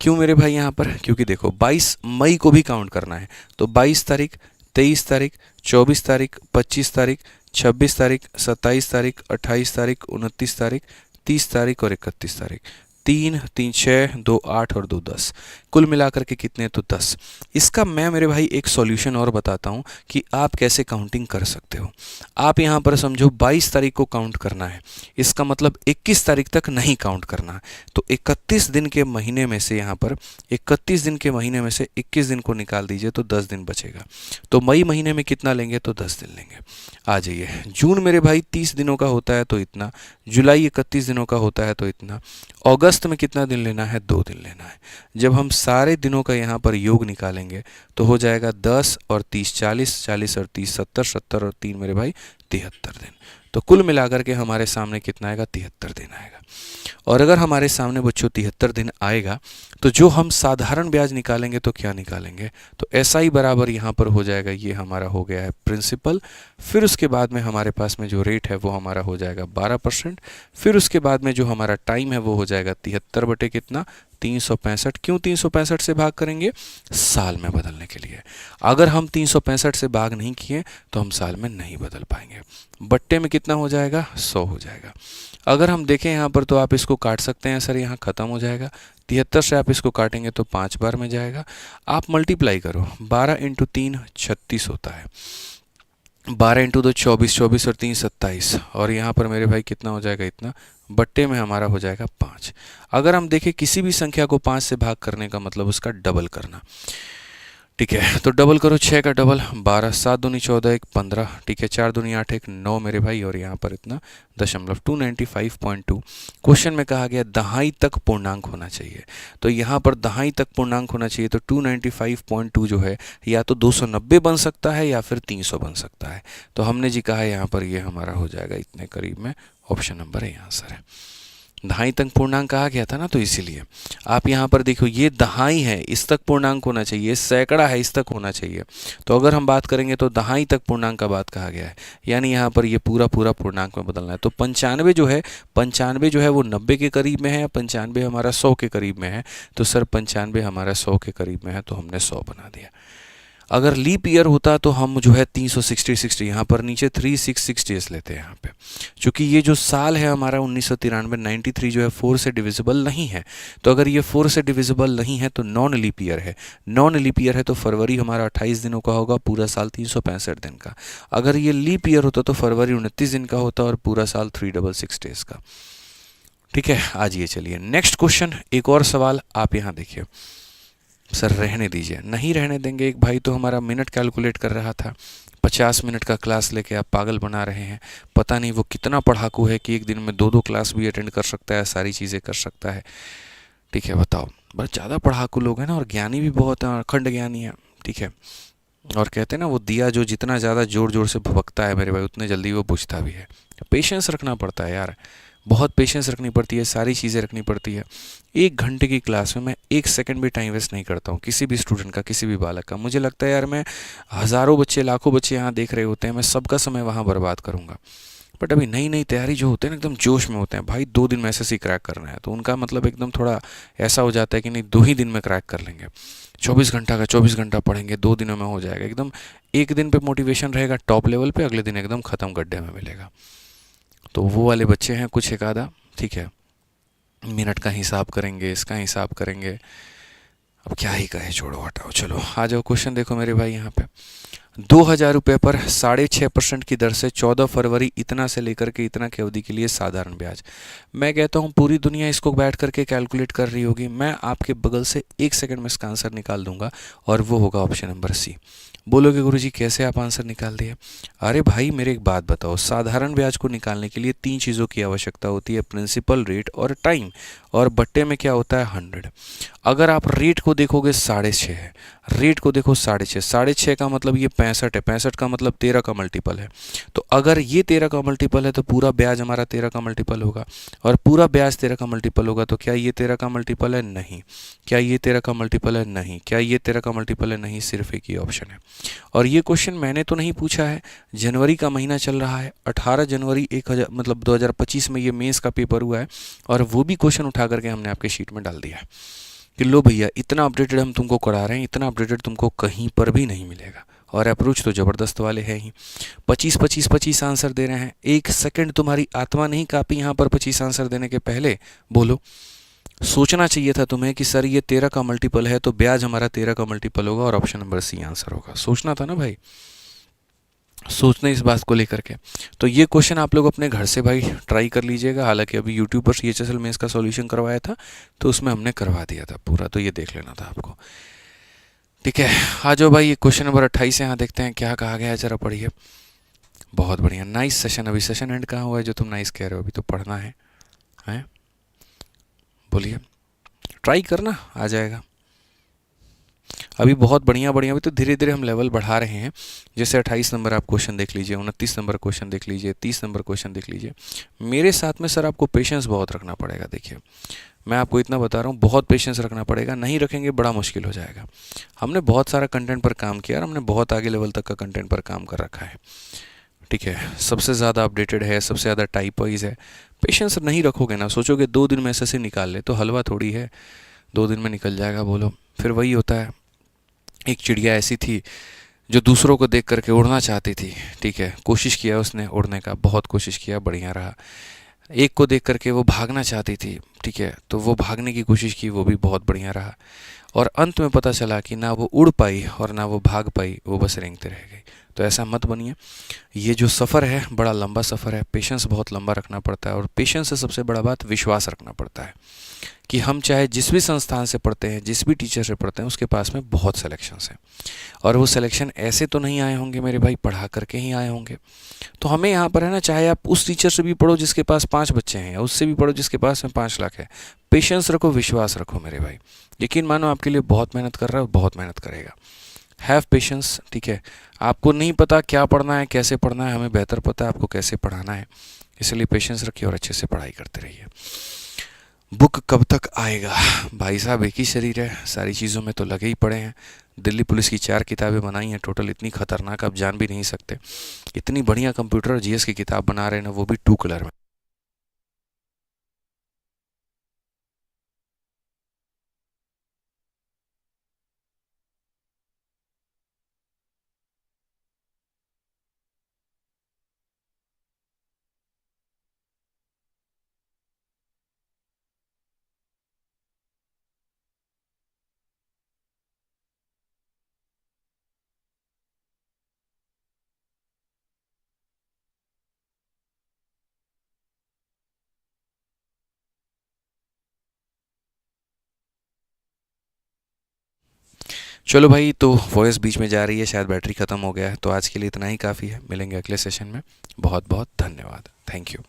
क्यों मेरे भाई यहाँ पर? क्योंकि देखो 22 मई को भी काउंट करना है, तो 22 तारीख, 23 तारीख, 24 तारीख, 25 तारीख, 26 तारीख, 27 तारीख, 28 तारीख, 29 तारीख, 30 तारीख और 31 तारीख। 3 3 6 2 8 और 2 10, कुल मिलाकर के कितने? तो 10। इसका मैं मेरे भाई एक सॉल्यूशन और बताता हूँ कि आप कैसे काउंटिंग कर सकते हो। आप यहाँ पर समझो 22 तारीख को काउंट करना है, इसका मतलब 21 तारीख तक नहीं काउंट करना है। तो 31 दिन के महीने में से, यहाँ पर 31 दिन के महीने में से 21 दिन को निकाल दीजिए तो 10 दिन बचेगा। तो मई महीने में कितना लेंगे? तो 10 दिन लेंगे। आ जाइए, जून मेरे भाई 30 दिनों का होता है तो इतना, जुलाई 31 दिनों का होता है तो इतना, अगस्त में कितना दिन लेना है? 2 दिन लेना है। जब हम सारे दिनों का यहाँ पर योग निकालेंगे तो हो जाएगा 10 और 30 40, 40 और 30 70, 70 और 3 मेरे भाई 73 दिन। तो कुल मिलाकर के हमारे सामने कितना आएगा? 73 दिन आएगा। और अगर हमारे सामने बच्चों 73 दिन आएगा तो जो हम साधारण ब्याज निकालेंगे तो क्या निकालेंगे? तो SI बराबर यहाँ पर हो जाएगा, ये हमारा हो गया है प्रिंसिपल, फिर उसके बाद में हमारे पास में जो रेट है वो हमारा हो जाएगा 12%, फिर उसके बाद में जो हमारा टाइम है वो हो जाएगा 73 बटे कितना? 365। क्यों 365 से भाग करेंगे? साल में बदलने के लिए। अगर हम 365 से भाग नहीं किए तो हम साल में नहीं बदल पाएंगे। बट्टे में कितना हो जाएगा? 100 हो जाएगा। अगर हम देखें यहाँ पर तो आप इसको काट सकते हैं सर, यहाँ ख़त्म हो जाएगा। 73 से आप इसको काटेंगे तो 5 बार में जाएगा। आप मल्टीप्लाई करो, 12 × 3 36 होता है, 12 × 2 24, 24 और 3 27, और यहाँ पर मेरे भाई कितना हो जाएगा? इतना। बट्टे में हमारा हो जाएगा 5। अगर हम देखें किसी भी संख्या को 5 से भाग करने का मतलब उसका डबल करना। ठीक है, तो डबल करो, 6 का डबल 12, 7 दूनी 14, 1 15, ठीक है, 4 दूनी 8, 1 9 मेरे भाई, और यहाँ पर इतना दशमलव 295.2। क्वेश्चन में कहा गया दहाई तक पूर्णांक होना चाहिए, तो यहाँ पर दहाई तक पूर्णांक होना चाहिए, तो 295.2 जो है या तो 290 बन सकता है या फिर 300 बन सकता है। तो हमने जी कहा है यहाँ पर ये हमारा हो जाएगा इतने करीब में, ऑप्शन नंबर है आंसर है। दहाई तक पूर्णांक कहा गया था ना, तो इसीलिए आप यहाँ पर देखो ये दहाई है, इस तक पूर्णांक होना चाहिए, सैकड़ा है, इस तक होना चाहिए। तो अगर हम बात करेंगे तो दहाई तक पूर्णांक का बात कहा गया है, यानी यहाँ पर ये पूरा पूरा पूर्णांक में बदलना है। तो 95 जो है वो 90 के करीब में है, 95 हमारा 100 के करीब में है। तो सर 95 हमारा 100 के करीब में है, तो हमने 100 बना दिया। अगर लीप ईयर होता तो हम जो है 360 यहाँ पर नीचे 3660 लेते हैं यहाँ पे, क्योंकि ये जो साल है हमारा 1993 93 जो है 4 से डिविजिबल नहीं है। तो अगर ये 4 से डिविजिबल नहीं है तो नॉन लीप ईयर है। नॉन लीप ईयर है तो फरवरी हमारा 28 दिनों का होगा, पूरा साल 365 दिन का। अगर ये लीप ईयर होता तो फरवरी 29 दिन का होता और पूरा साल 366 डेज का। ठीक है, आज ये चलिए नेक्स्ट क्वेश्चन, एक और सवाल आप यहाँ देखिए। सर रहने दीजिए, नहीं रहने देंगे। एक भाई तो हमारा मिनट कैलकुलेट कर रहा था, 50 मिनट का क्लास लेके आप पागल बना रहे हैं। पता नहीं वो कितना पढ़ाकू है कि एक दिन में 2-2 क्लास भी अटेंड कर सकता है, सारी चीज़ें कर सकता है। ठीक है, बताओ, बस ज़्यादा पढ़ाकू लोग हैं ना, और ज्ञानी भी बहुत हैं, अखंड ज्ञानी है। ठीक है, और कहते हैं ना वो दिया जो जितना ज़्यादा जोर जोर से भभकता है मेरे भाई, उतने जल्दी वो बुझता भी है। पेशेंस रखना पड़ता है यार, बहुत पेशेंस रखनी पड़ती है, सारी चीज़ें रखनी पड़ती है। 1 घंटे की क्लास में मैं 1 सेकंड भी टाइम वेस्ट नहीं करता हूँ किसी भी स्टूडेंट का, किसी भी बालक का। मुझे लगता है यार मैं हज़ारों बच्चे, लाखों बच्चे यहाँ देख रहे होते हैं, मैं सबका समय वहाँ बर्बाद करूँगा, बट अभी नई नई तैयारी जो होते हैं ना एकदम जोश में होते हैं, भाई 2 दिन में एसएससी क्रैक करना है, तो उनका मतलब एकदम थोड़ा ऐसा हो जाता है कि नहीं 2 ही दिन में क्रैक कर लेंगे, 24 घंटा का 24 घंटा पढ़ेंगे, 2 दिनों में हो जाएगा एकदम। एक दिन पे मोटिवेशन रहेगा टॉप लेवल पे, अगले दिन एकदम ख़त्म गड्ढे में मिलेगा। तो वो वाले बच्चे हैं कुछ एक आधा, ठीक है, मिनट का हिसाब करेंगे, इसका हिसाब करेंगे, अब क्या ही कहे, छोड़ो हटाओ। चलो आ जाओ, क्वेश्चन देखो मेरे भाई यहाँ पे। 2,000 रुपये पर 6.5% की दर से 14 फरवरी इतना से लेकर के इतना की अवधि के लिए साधारण ब्याज। मैं कहता हूँ पूरी दुनिया इसको बैठ करके कैलकुलेट कर रही होगी, मैं आपके बगल से 1 सेकंड में इसका आंसर निकाल दूंगा, और वो होगा ऑप्शन नंबर सी। बोलोगे गुरुजी कैसे आप आंसर निकाल दिए? अरे भाई मेरे एक बात बताओ, साधारण ब्याज को निकालने के लिए 3 चीज़ों की आवश्यकता होती है, प्रिंसिपल, रेट और टाइम, और बट्टे में क्या होता है 100। अगर आप रेट को देखोगे 6.5 है, रेट को देखो 6.5, 6.5 का मतलब ये 65 है, 65 का मतलब 13 का मल्टीपल है। तो अगर ये 13 का मल्टीपल है तो पूरा ब्याज हमारा 13 का मल्टीपल होगा, और पूरा ब्याज 13 का मल्टीपल होगा, तो क्या ये 13 का मल्टीपल है? नहीं। क्या ये 13 का मल्टीपल है? नहीं। क्या ये 13 का मल्टीपल है? नहीं। सिर्फ एक ही ऑप्शन है। और ये क्वेश्चन मैंने तो नहीं पूछा है, जनवरी का महीना चल रहा है, 18 जनवरी 1000 मतलब 2025 में ये मेंस का पेपर हुआ है, और वो भी क्वेश्चन उठा करके हमने आपके शीट में डाल दिया है कि लो भैया इतना अपडेटेड हम तुमको करा रहे हैं, इतना अपडेटेड तुमको कहीं पर भी नहीं मिलेगा, और अप्रोच तो ज़बरदस्त वाले हैं ही। 25 आंसर दे रहे हैं, 1 सेकंड तुम्हारी आत्मा नहीं कापी यहाँ पर 25 आंसर देने के पहले? बोलो, सोचना चाहिए था तुम्हें कि सर ये 13 का मल्टीपल है तो ब्याज हमारा 13 का मल्टीपल होगा और ऑप्शन नंबर सी आंसर होगा। सोचना था ना भाई, सोचना इस बात को लेकर के। तो ये क्वेश्चन आप लोग अपने घर से भाई ट्राई कर लीजिएगा। हालांकि अभी यूट्यूब पर CHSL मेंस का सॉल्यूशन करवाया था तो उसमें हमने करवा दिया था पूरा, तो ये देख लेना था आपको। ठीक है, आ जाओ भाई, ये क्वेश्चन नंबर 28 है, यहाँ देखते हैं क्या कहा गया है, जरा पढ़िए। बहुत बढ़िया, नाइस सेशन। अभी सेशन एंड कहाँ हुआ है जो तुम नाइस कह रहे हो? अभी तो पढ़ना है, हैं? बोलिए, ट्राई करना, आ जाएगा। अभी बहुत बढ़िया बढ़िया, अभी तो धीरे धीरे हम लेवल बढ़ा रहे हैं। जैसे 28 नंबर आप क्वेश्चन देख लीजिए, 29 नंबर क्वेश्चन देख लीजिए, 30 नंबर क्वेश्चन देख लीजिए। मेरे साथ में सर आपको पेशेंस बहुत रखना पड़ेगा। देखिए मैं आपको इतना बता रहा हूँ, बहुत पेशेंस रखना पड़ेगा, नहीं रखेंगे बड़ा मुश्किल हो जाएगा। हमने बहुत सारा कंटेंट पर काम किया और हमने बहुत आगे लेवल तक का कंटेंट पर काम कर रखा है। ठीक है, सबसे ज़्यादा अपडेटेड है, सबसे ज़्यादा टाइप वाइज है। पेशेंस नहीं रखोगे ना, सोचोगे 2 दिन में ऐसे निकाल ले, तो हलवा थोड़ी है 2 दिन में निकल जाएगा। बोलो, फिर वही होता है। एक चिड़िया ऐसी थी जो दूसरों को देख करके उड़ना चाहती थी। ठीक है, कोशिश किया उसने उड़ने का, बहुत कोशिश किया, बढ़िया रहा। एक को देख करके वो भागना चाहती थी। ठीक है, तो वो भागने की कोशिश की, वो भी बहुत बढ़िया रहा। और अंत में पता चला कि ना वो उड़ पाई और ना वो भाग पाई, वो बस रेंगते रह गई। तो ऐसा मत बनिए। ये जो सफ़र है बड़ा लंबा सफ़र है, पेशेंस बहुत लंबा रखना पड़ता है, और पेशेंस से सबसे बड़ा बात विश्वास रखना पड़ता है कि हम चाहे जिस भी संस्थान से पढ़ते हैं, जिस भी टीचर से पढ़ते हैं, उसके पास में बहुत सिलेक्शंस हैं, और वो सिलेक्शन ऐसे तो नहीं आए होंगे मेरे भाई, पढ़ा करके ही आए होंगे। तो हमें यहाँ पर है ना, चाहे आप उस टीचर से भी पढ़ो जिसके पास 5 बच्चे हैं, या उससे भी पढ़ो जिसके पास में 5 लाख है, पेशेंस रखो, विश्वास रखो मेरे भाई। यकीन मानो आपके लिए बहुत मेहनत कर रहा है, बहुत मेहनत करेगा। Have patience. ठीक है, आपको नहीं पता क्या पढ़ना है, कैसे पढ़ना है, हमें बेहतर पता है आपको कैसे पढ़ाना है, इसलिए पेशेंस रखिए और अच्छे से पढ़ाई करते रहिए। बुक कब तक आएगा? भाई साहब एक ही शरीर है, सारी चीज़ों में तो लगे ही पड़े हैं। दिल्ली पुलिस की 4 किताबें बनाई हैं टोटल, इतनी खतरनाक आप जान भी नहीं सकते। इतनी बढ़िया कंप्यूटर और GS की किताब बना रहे हैं ना, वो भी 2 कलर में। चलो भाई, तो वॉइस बीच में जा रही है, शायद बैटरी ख़त्म हो गया है, तो आज के लिए इतना ही काफ़ी है। मिलेंगे अगले सेशन में। बहुत बहुत धन्यवाद, थैंक यू।